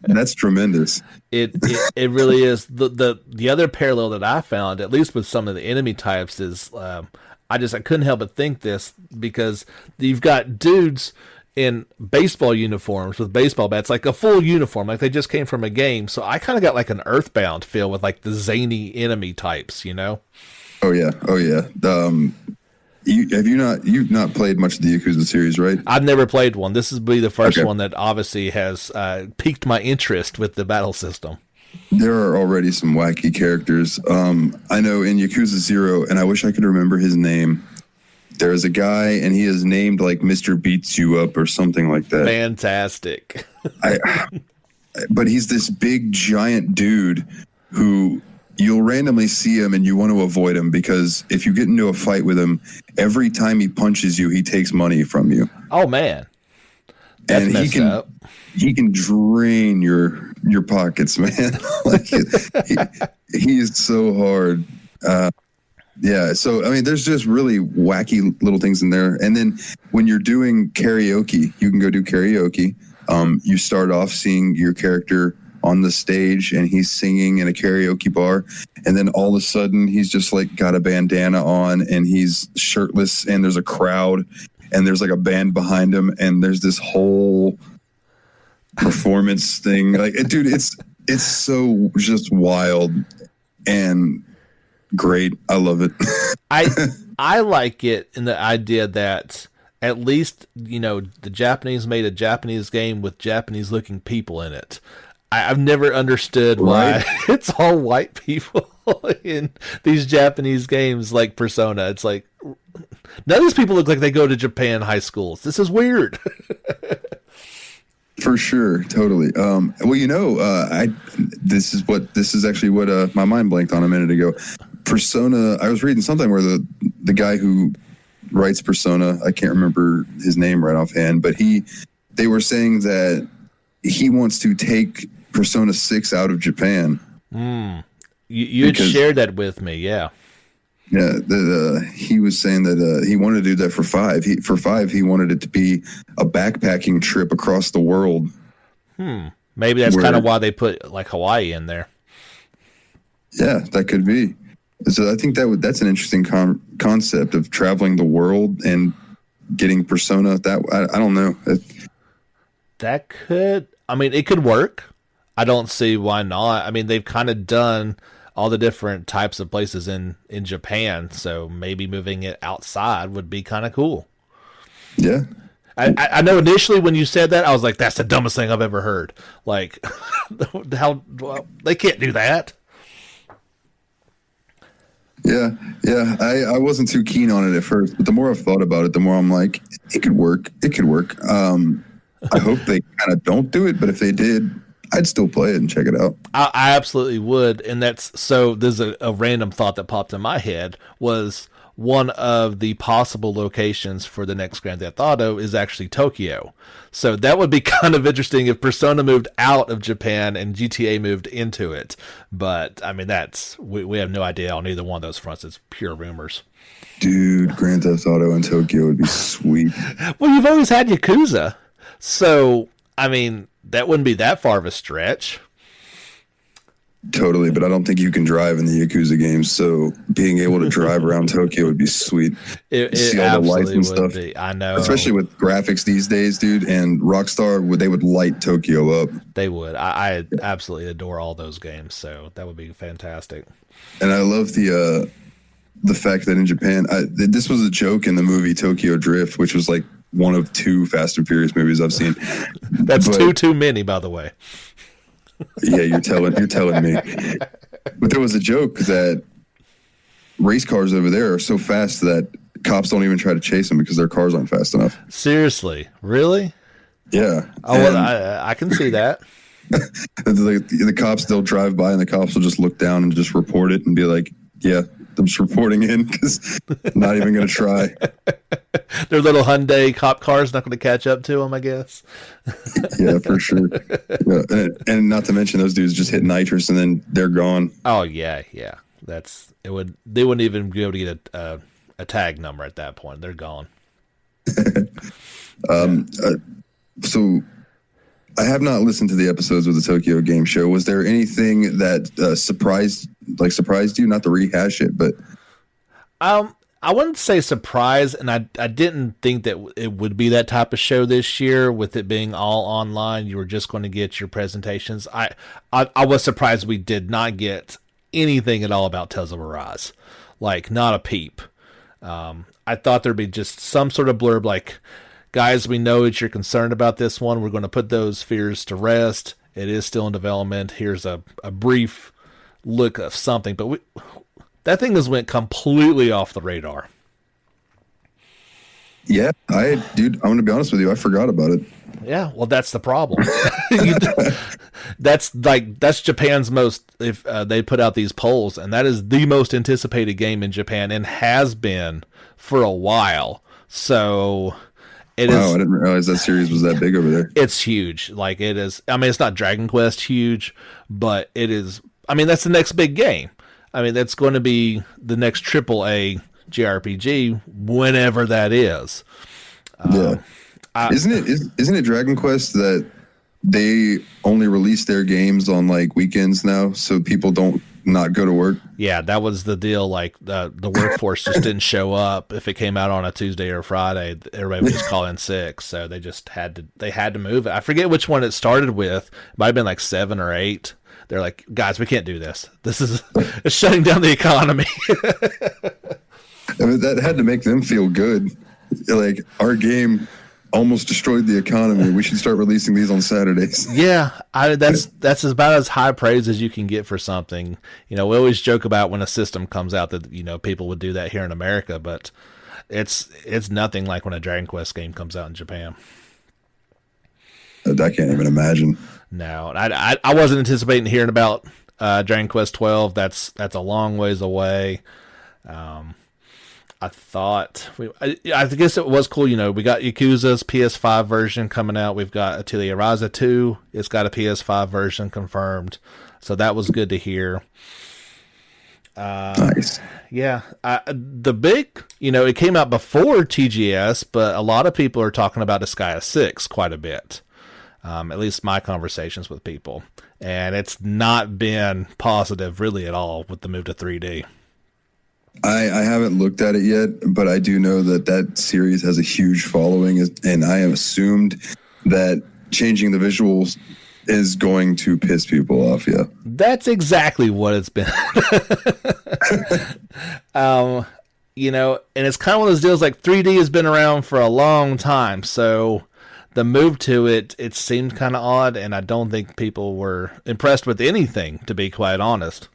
that's tremendous. It really is. The other parallel that I found, at least with some of the enemy types, is I couldn't help but think this, because you've got dudes in baseball uniforms with baseball bats, like a full uniform, like they just came from a game. So I kind of got like an Earthbound feel with like the zany enemy types, you know? Oh yeah. You've not played much of the Yakuza series, right? I've never played one. This is be the first one that obviously has piqued my interest with the battle system. There are already some wacky characters. I know in Yakuza 0, and I wish I could remember his name, there's a guy, and he is named like Mr. Beats You Up or something like that. Fantastic. But he's this big, giant dude who you'll randomly see him and you want to avoid him, because if you get into a fight with him, every time he punches you, he takes money from you. Oh, man. That's and he can drain your pockets, man. Like he's so hard. Yeah, so I mean, there's just really wacky little things in there. And then when you're doing karaoke, you can go do karaoke. You start off seeing your character on the stage and he's singing in a karaoke bar, and then all of a sudden he's just like got a bandana on and he's shirtless, and there's a crowd and there's like a band behind him, and there's this whole performance thing. Like, dude, it's so just wild and great. I love it. I like it in the idea that at least, you know, the Japanese made a Japanese game with Japanese looking people in it. I've never understood why it's all white people in these Japanese games like Persona. It's like, none of these people look like they go to Japan high schools. This is weird. For sure, totally. Well, you know, this is actually what my mind blanked on a minute ago. Persona. I was reading something where the guy who writes Persona, I can't remember his name right offhand, but they were saying that he wants to take Persona 6 out of Japan. You had shared that with me, yeah. Yeah, he was saying that he wanted to do that for 5. For 5, he wanted it to be a backpacking trip across the world. Maybe that's kind of why they put like Hawaii in there. Yeah, that could be. So I think that's an interesting concept of traveling the world and getting Persona. I don't know. That could, I mean, it could work. I don't see why not. I mean, they've kind of done all the different types of places in Japan, so maybe moving it outside would be kind of cool. Yeah. I know initially when you said that, I was like, that's the dumbest thing I've ever heard. Like, they can't do that. Yeah. I wasn't too keen on it at first, but the more I've thought about it, the more I'm like, it could work. I hope they kind of don't do it, but if they did, I'd still play it and check it out. I absolutely would. And there's a random thought that popped in my head was one of the possible locations for the next Grand Theft Auto is actually Tokyo. So that would be kind of interesting if Persona moved out of Japan and GTA moved into it. But I mean, we have no idea on either one of those fronts. It's pure rumors. Dude, Grand Theft Auto in Tokyo would be sweet. Well, you've always had Yakuza. So, I mean, that wouldn't be that far of a stretch. Totally, but I don't think you can drive in the Yakuza games, so being able to drive around Tokyo would be sweet. It see all the lights and stuff. Be. I know. Especially with graphics these days, dude, and Rockstar, they would light Tokyo up. They would. I absolutely adore all those games, so that would be fantastic. And I love the fact that in Japan, this was a joke in the movie Tokyo Drift, which was like one of 2 Fast and Furious movies I've seen. That's too many, by the way. Yeah, you're telling me. But there was a joke that race cars over there are so fast that cops don't even try to chase them because their cars aren't fast enough. Seriously? Really? Yeah. Oh, well, I can see that. The cops, they'll drive by and the cops will just look down and just report it and be like, yeah, I'm just reporting in because I'm not even going to try. Their little Hyundai cop car's not going to catch up to them, I guess. Yeah, for sure. Yeah. And not to mention those dudes just hit nitrous and then they're gone. Oh yeah. They wouldn't even be able to get a tag number at that point. They're gone. So I have not listened to the episodes of the Tokyo Game Show. Was there anything that surprised you? Not to rehash it, but I wouldn't say surprise, and I didn't think that it would be that type of show this year with it being all online. You were just going to get your presentations. I was surprised we did not get anything at all about Tales of Arise. Like, not a peep. I thought there'd be just some sort of blurb like, guys, we know that you're concerned about this one. We're going to put those fears to rest. It is still in development. Here's a brief look of something. But that thing has went completely off the radar. Yeah, I'm going to be honest with you. I forgot about it. Yeah, well, that's the problem. That's Japan's most. If they put out these polls, and that is the most anticipated game in Japan, and has been for a while. So it is. Wow, I didn't realize that series was that big over there. It's huge. Like, it is. I mean, it's not Dragon Quest huge, but it is. I mean, that's the next big game. I mean, that's going to be the next AAA JRPG, whenever that is. Yeah. Isn't it Dragon Quest that they only release their games on like weekends now, so people don't not go to work? Yeah, that was the deal. Like, the workforce just didn't show up if it came out on a Tuesday or Friday. Everybody would just call in sick, so they just had to move it. I forget which one it started with. It might have been like 7 or 8. They're like, guys, we can't do this. This is it's shutting down the economy. I mean, that had to make them feel good. Like, our game almost destroyed the economy. We should start releasing these on Saturdays. Yeah, that's about as high praise as you can get for something. You know, we always joke about when a system comes out that, you know, people would do that here in America, but it's nothing like when a Dragon Quest game comes out in Japan. I can't even imagine. No, I wasn't anticipating hearing about Dragon Quest 12. That's a long ways away. I thought I guess it was cool. You know, we got Yakuza's PS5 version coming out. We've got Atelier Ryza 2. It's got a PS5 version confirmed, so that was good to hear. Nice. Yeah. The big, you know, it came out before TGS, but a lot of people are talking about Disgaea 6 quite a bit. At least my conversations with people, and it's not been positive really at all with the move to 3D. I haven't looked at it yet, but I do know that series has a huge following, and I have assumed that changing the visuals is going to piss people off. Yeah, that's exactly what it's been. You know, and it's kind of one of those deals like 3D has been around for a long time, so the move to it seemed kind of odd, and I don't think people were impressed with anything, to be quite honest.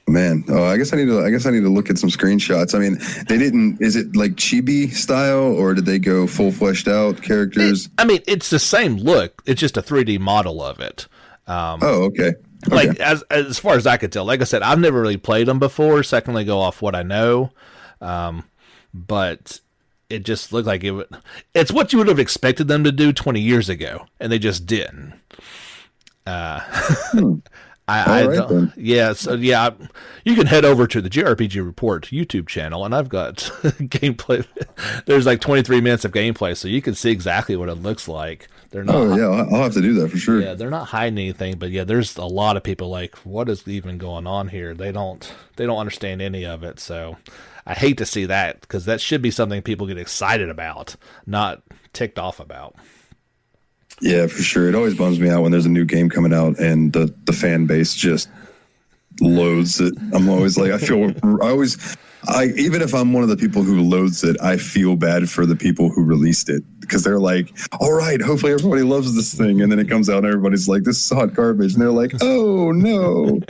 Man, I guess I need to look at some screenshots. I mean, they didn't. Is it like chibi style, or did they go full fleshed out characters? It's the same look. It's just a 3D model of it. Okay. Like, as far as I could tell, like I said, I've never really played them before. Secondly, go off what I know, but it just looked like it's what you would have expected them to do 20 years ago, and they just didn't. You can head over to the JRPG Report YouTube channel, and I've got gameplay. There's like 23 minutes of gameplay, so you can see exactly what it looks like. They're not. Oh yeah, I'll have to do that for sure. Yeah, they're not hiding anything, but yeah, there's a lot of people like, what is even going on here? They don't understand any of it. So I hate to see that, because that should be something people get excited about, not ticked off about. Yeah, for sure. It always bums me out when there's a new game coming out and the fan base just loathes it. I'm always like, even if I'm one of the people who loathes it, I feel bad for the people who released it, because they're like, all right, hopefully everybody loves this thing. And then it comes out and everybody's like, this is hot garbage. And they're like, oh no.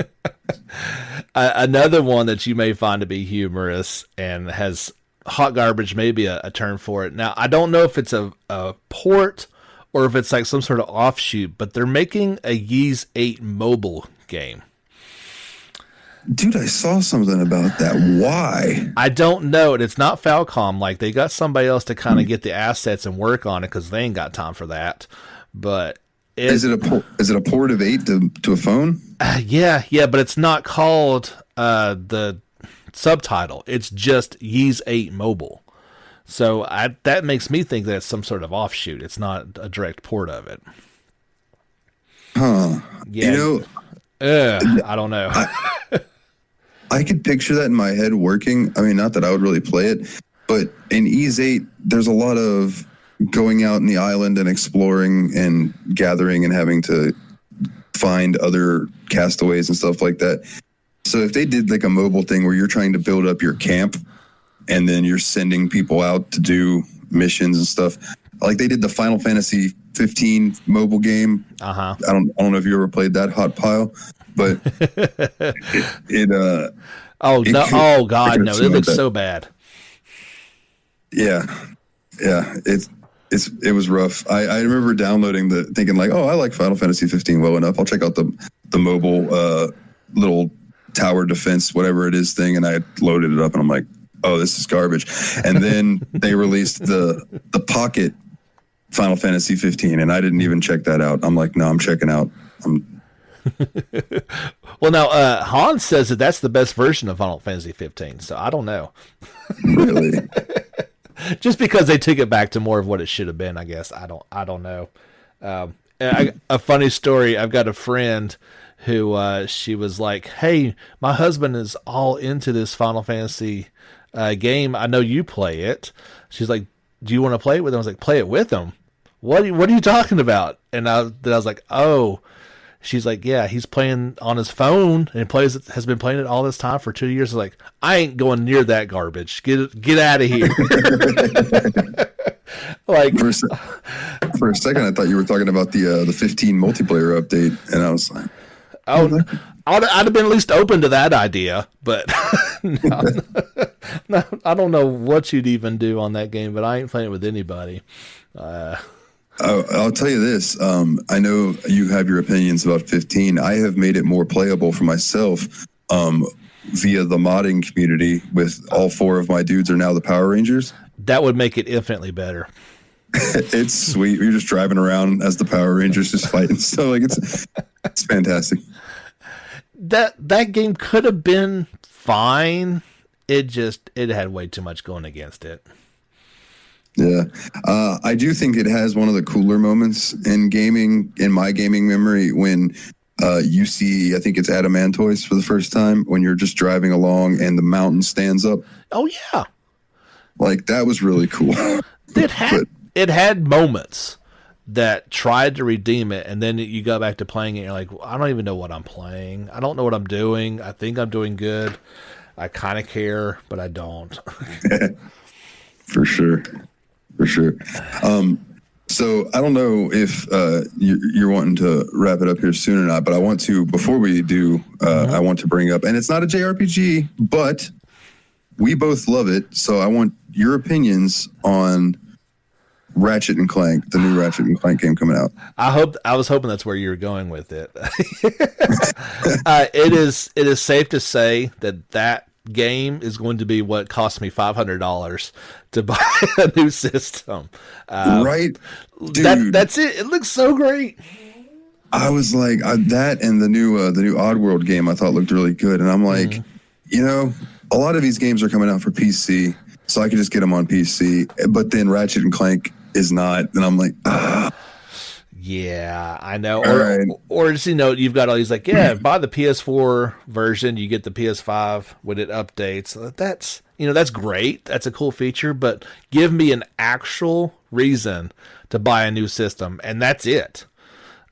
Another one that you may find to be humorous and has hot garbage, maybe a term for it. Now, I don't know if it's a port or if it's like some sort of offshoot, but they're making a Ys 8 mobile game. Dude, I saw something about that. Why? I don't know. It's not Falcom. Like, they got somebody else to kind of get the assets and work on it, because they ain't got time for that. But is it a port of 8 to a phone? Yeah, but it's not called the subtitle. It's just Ys 8 Mobile. So that makes me think that it's some sort of offshoot. It's not a direct port of it. Huh. Yeah. I don't know. I could picture that in my head working. I mean, not that I would really play it, but in Ys 8, there's a lot of going out in the island and exploring and gathering and having to find other castaways and stuff like that. So if they did like a mobile thing where you're trying to build up your camp and then you're sending people out to do missions and stuff, like they did the Final Fantasy 15 mobile game. Uh-huh. I don't know if you ever played that, Hot Pile, but oh God, no, it looks so bad. Yeah. It was rough. I remember downloading thinking like, oh, I like Final Fantasy 15 well enough. I'll check out the mobile little tower defense, whatever it is thing, and I loaded it up, and I'm like, oh, this is garbage. And then they released the Pocket Final Fantasy 15, and I didn't even check that out. I'm like, no, I'm checking out. Well, now Hans says that that's the best version of Final Fantasy 15, so I don't know. Really? Just because they took it back to more of what it should have been, I guess. I don't know. A funny story. I've got a friend who she was like, "Hey, my husband is all into this Final Fantasy game. I know you play it." She's like, "Do you want to play it with him?" I was like, "Play it with him? What are you talking about?" And I was like, "Oh." She's like, "Yeah, he's playing on his phone and has been playing it all this time for 2 years." I was like, "I ain't going near that garbage. Get out of here." Like for a second, I thought you were talking about the 15 multiplayer update, and I was like, "Oh, I'd have been at least open to that idea." But no, I don't know what you'd even do on that game. But I ain't playing it with anybody. I'll tell you this. I know you have your opinions about 15. I have made it more playable for myself via the modding community with all 4 of my dudes are now the Power Rangers. That would make it infinitely better. It's sweet. You're just driving around as the Power Rangers just fighting. So like it's fantastic. That game could have been fine. It had way too much going against it. Yeah. I do think it has one of the cooler moments in gaming, in my gaming memory, when you see, I think it's Adamantoise for the first time, when you're just driving along and the mountain stands up. Oh, yeah. Like, that was really cool. It had moments that tried to redeem it, and then you go back to playing it, and you're like, I don't even know what I'm playing. I don't know what I'm doing. I think I'm doing good. I kind of care, but I don't. For sure. So I don't know if you're wanting to wrap it up here soon or not, but I want to, before we do, I want to bring up, and it's not a JRPG, but we both love it. So I want your opinions on Ratchet and Clank, the new Ratchet and Clank game coming out. I was hoping that's where you were going with it. It is safe to say that game is going to be what cost me $500 to buy a new system. Right, dude. That's it. It looks so great. I was like that, and the new Oddworld game I thought looked really good, and I'm like, a lot of these games are coming out for PC, so I could just get them on PC. But then Ratchet and Clank is not, and I'm like, Yeah, I know. Or just, you've got all these like, buy the PS4 version, you get the PS5 when it updates. That's great. That's a cool feature, but give me an actual reason to buy a new system, and that's it.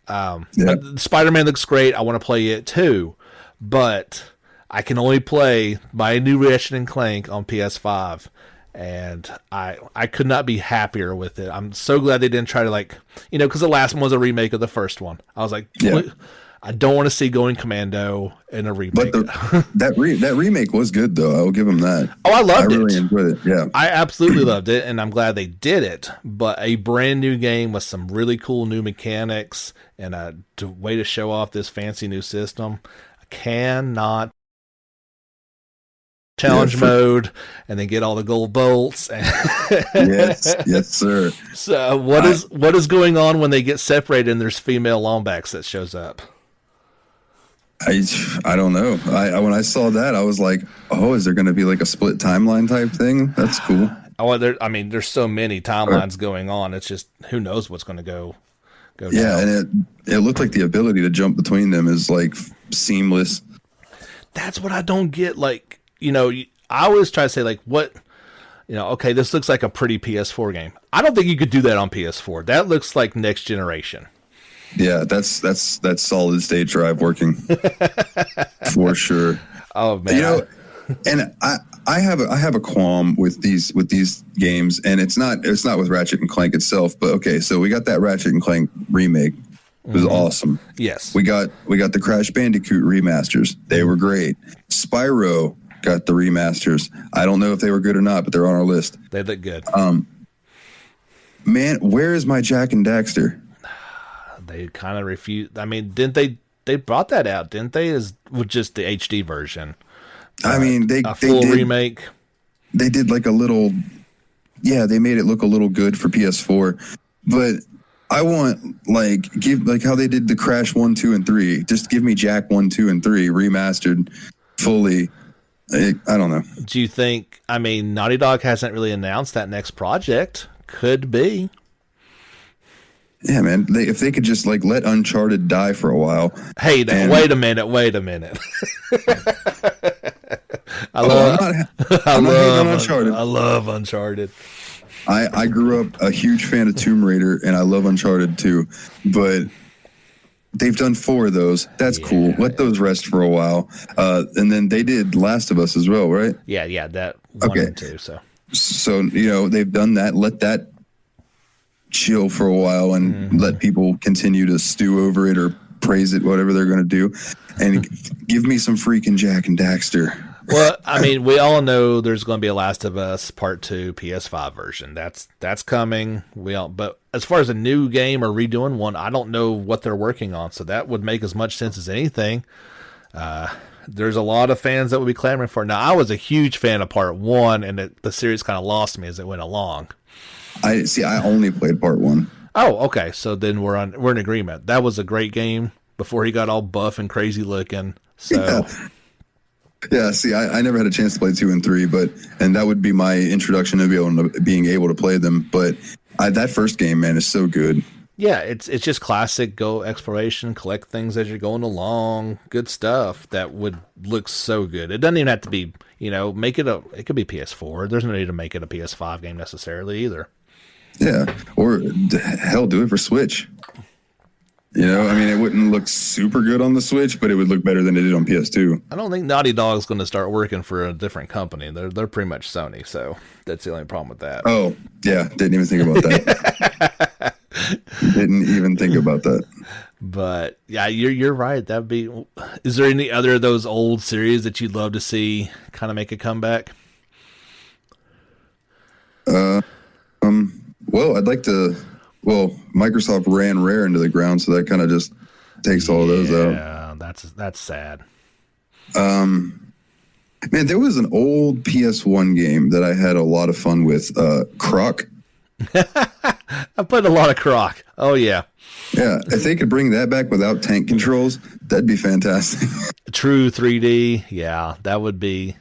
Spider-Man looks great. I want to play it too, but I can only play my new Ratchet and Clank on PS5. And I could not be happier with it. I'm so glad they didn't try to because the last one was a remake of the first one. I was like, I don't want to see Going Commando in a remake. But that remake was good, though. I will give them that. Oh, I loved it. I really enjoyed it. Yeah, I absolutely loved it, and I'm glad they did it. But a brand new game with some really cool new mechanics and a way to show off this fancy new system, I cannot. Challenge mode, and then get all the gold bolts. yes, sir. So what is going on when they get separated and there's female Lombax that shows up? I don't know. When I saw that, I was like, oh, is there going to be like a split timeline type thing? That's cool. There's so many timelines going on. It's just who knows what's going to go Yeah, down. and it looked like the ability to jump between them is like seamless. That's what I don't get. Like, I always try to say like, what, okay, this looks like a pretty PS4 game. I don't think you could do that on PS4. That looks like next generation. Yeah, that's solid state drive working for sure. Oh man, and I have a qualm with these games, and it's not with Ratchet and Clank itself, but okay, so we got that Ratchet and Clank remake. It was awesome. Yes, we got the Crash Bandicoot remasters. They were great. Spyro got the remasters. I don't know if they were good or not, but they're on our list. They look good. Man, where is my Jack and Daxter? They kind of refused. I mean, didn't they brought that out, didn't they? As with just the HD version. I mean, they did remake. They did like a little, they made it look a little good for PS4, but I want give how they did the Crash 1, 2, and 3. Just give me Jack 1, 2, and 3 remastered fully. I don't know. Do you think? I mean, Naughty Dog hasn't really announced that next project. Could be. Yeah, man. If they could just let Uncharted die for a while. Hey, wait a minute. I'm not Uncharted. I love Uncharted. I grew up a huge fan of Tomb Raider, and I love Uncharted too. But they've done 4 of those. That's cool. Let those rest for a while. And then they did Last of Us as well, right? Yeah. That 1 and 2. So they've done that. Let that chill for a while and let people continue to stew over it or praise it, whatever they're going to do, and give me some freaking Jack and Daxter. Well, I mean, we all know there's going to be a Last of Us Part 2 PS5 version. That's coming. But as far as a new game or redoing one, I don't know what they're working on. So that would make as much sense as anything. There's a lot of fans that would be clamoring for it. Now, I was a huge fan of Part 1, and the series kind of lost me as it went along. I only played Part 1. Oh, okay. So then we're in agreement. That was a great game before he got all buff and crazy looking. So yeah. See, I never had a chance to play 2 and 3, and that would be my introduction to being able to play them. But that first game, man, is so good. Yeah, it's just classic go exploration, collect things as you're going along, good stuff that would look so good. It doesn't even have to be, it could be PS4. There's no need to make it a PS5 game necessarily either. Yeah, or hell, do it for Switch. I mean, it wouldn't look super good on the Switch, but it would look better than it did on PS2. I don't think Naughty Dog's going to start working for a different company. They're pretty much Sony, so that's the only problem with that. Oh, yeah, didn't even think about that. Didn't even think about that. But yeah, you're right. That'd be. Is there any other of those old series that you'd love to see kind of make a comeback? Well, I'd like to. Well, Microsoft ran Rare into the ground, so that kind of just takes all of those out. Yeah, that's sad. Man, there was an old PS1 game that I had a lot of fun with. Croc. I played a lot of Croc. Oh yeah. Yeah, if they could bring that back without tank controls, that'd be fantastic. True 3D. Yeah, that would be.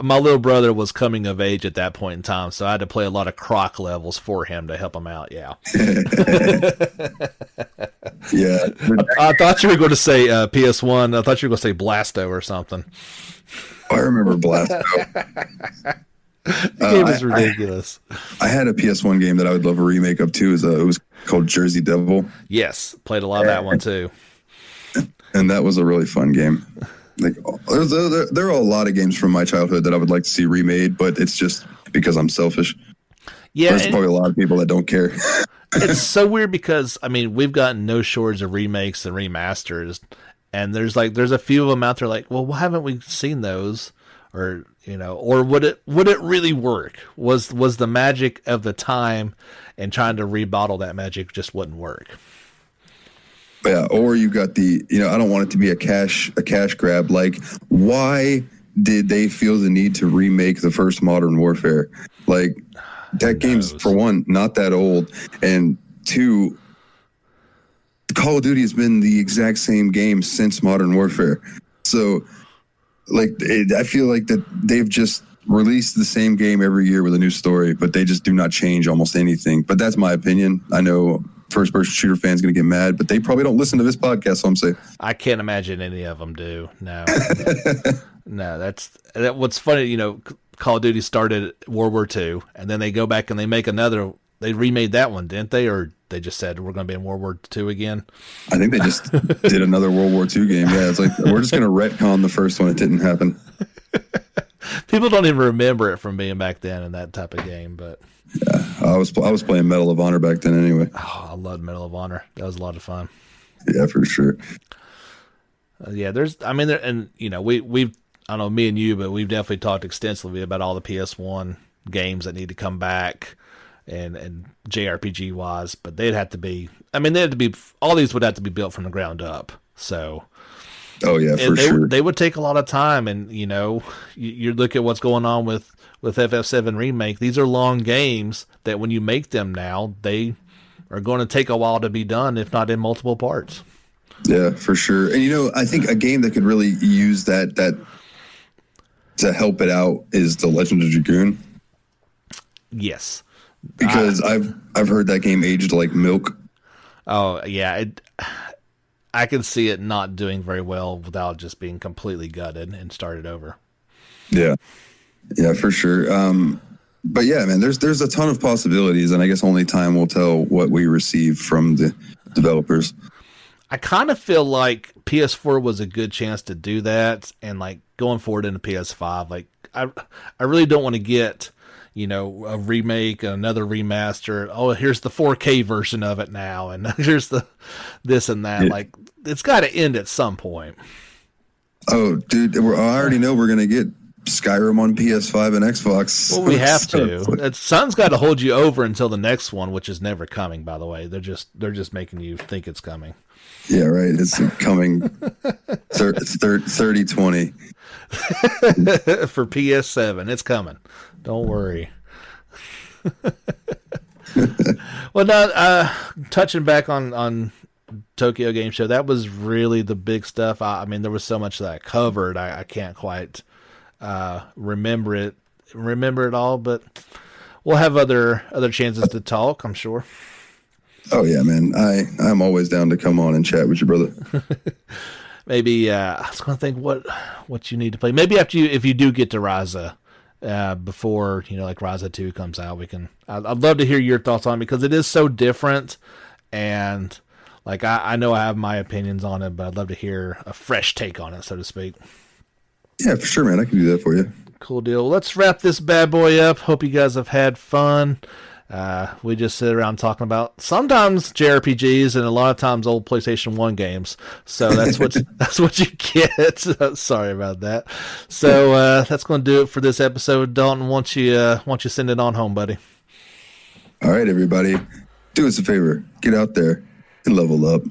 My little brother was coming of age at that point in time, so I had to play a lot of Croc levels for him to help him out. Yeah. Yeah. I thought you were going to say PS1. I thought you were going to say Blasto or something. I remember Blasto. The game is ridiculous. I had a PS1 game that I would love a remake of too. It was called Jersey Devil. Yes, played a lot of that one too. And that was a really fun game. There are a lot of games from my childhood that I would like to see remade, but it's just because I'm selfish. Yeah, there's probably a lot of people that don't care. It's so weird because we've gotten no shortage of remakes and remasters, and there's a few of them out there like, well, why haven't we seen those? Or or would it really work? Was the magic of the time and trying to rebottle that magic just wouldn't work? Yeah, or you got I don't want it to be a cash grab. Like, why did they feel the need to remake the first Modern Warfare? Like, that game's, for one, not that old, and two, Call of Duty has been the exact same game since Modern Warfare. So, like, I feel like that they've just released the same game every year with a new story, but they just do not change almost anything. But that's my opinion. I know first-person shooter fans going to get mad, but they probably don't listen to this podcast, so I'm saying. I can't imagine any of them do. No. No, that's what's funny, you know, Call of Duty started World War II, and then they go back and they make another. They remade that one, didn't they? Or they just said we're going to be in World War II again? I think they just did another World War II game. Yeah, it's like we're just going to retcon the first one. It didn't happen. People don't even remember it from being back then in that type of game. But yeah, I was playing Medal of Honor back then anyway. Oh, I loved Medal of Honor. That was a lot of fun. Yeah, for sure. Yeah, and you know, we've I don't know, me and you, but we've definitely talked extensively about all the PS1 games that need to come back and JRPG wise, but they'd have to be, all these would have to be built from the ground up. So, oh yeah, for sure. They would take a lot of time. And, you know, you look at what's going on with FF7 Remake. These are long games that when you make them now, they are going to take a while to be done, if not in multiple parts. Yeah, for sure. And, you know, I think a game that could really use that to help it out is The Legend of Dragoon. Yes. Because I've heard that game aged like milk. Oh, yeah. I can see it not doing very well without just being completely gutted and started over. Yeah. Yeah, for sure. But yeah, man, there's a ton of possibilities, and I guess only time will tell what we receive from the developers. I kind of feel like PS4 was a good chance to do that, and like going forward into PS5, like I really don't want to get, you know, a remake, another remaster. Oh, here's the 4K version of it now, and here's the this and that. Yeah. Like, it's got to end at some point. Oh, dude, I already know we're gonna get Skyrim on PS5 and Xbox. Well, we have to. Something's got to hold you over until the next one, which is never coming. By the way, they're just making you think it's coming. Yeah, right. It's coming 30/20 for PS7. It's coming. Don't worry. Well, now touching back on Tokyo Game Show, that was really the big stuff. I mean, there was so much that I covered. I can't quite remember it all, but we'll have other chances to talk, I'm sure. Oh yeah, man. I'm always down to come on and chat with you, brother. Maybe I was going to think what you need to play. Maybe if you do get to Ryza, before, you know, like Ryza 2 comes out, I'd love to hear your thoughts on it, because it is so different, and like I know I have my opinions on it, but I'd love to hear a fresh take on it, so to speak. Yeah, for sure, man. I can do that for you. Cool deal. Well, let's wrap this bad boy up. Hope you guys have had fun. We just sit around talking about sometimes JRPGs and a lot of times old PlayStation 1 games. So that's what you get. Sorry about that. So that's going to do it for this episode. Dalton, won't you send it on home, buddy? All right, everybody. Do us a favor. Get out there and level up.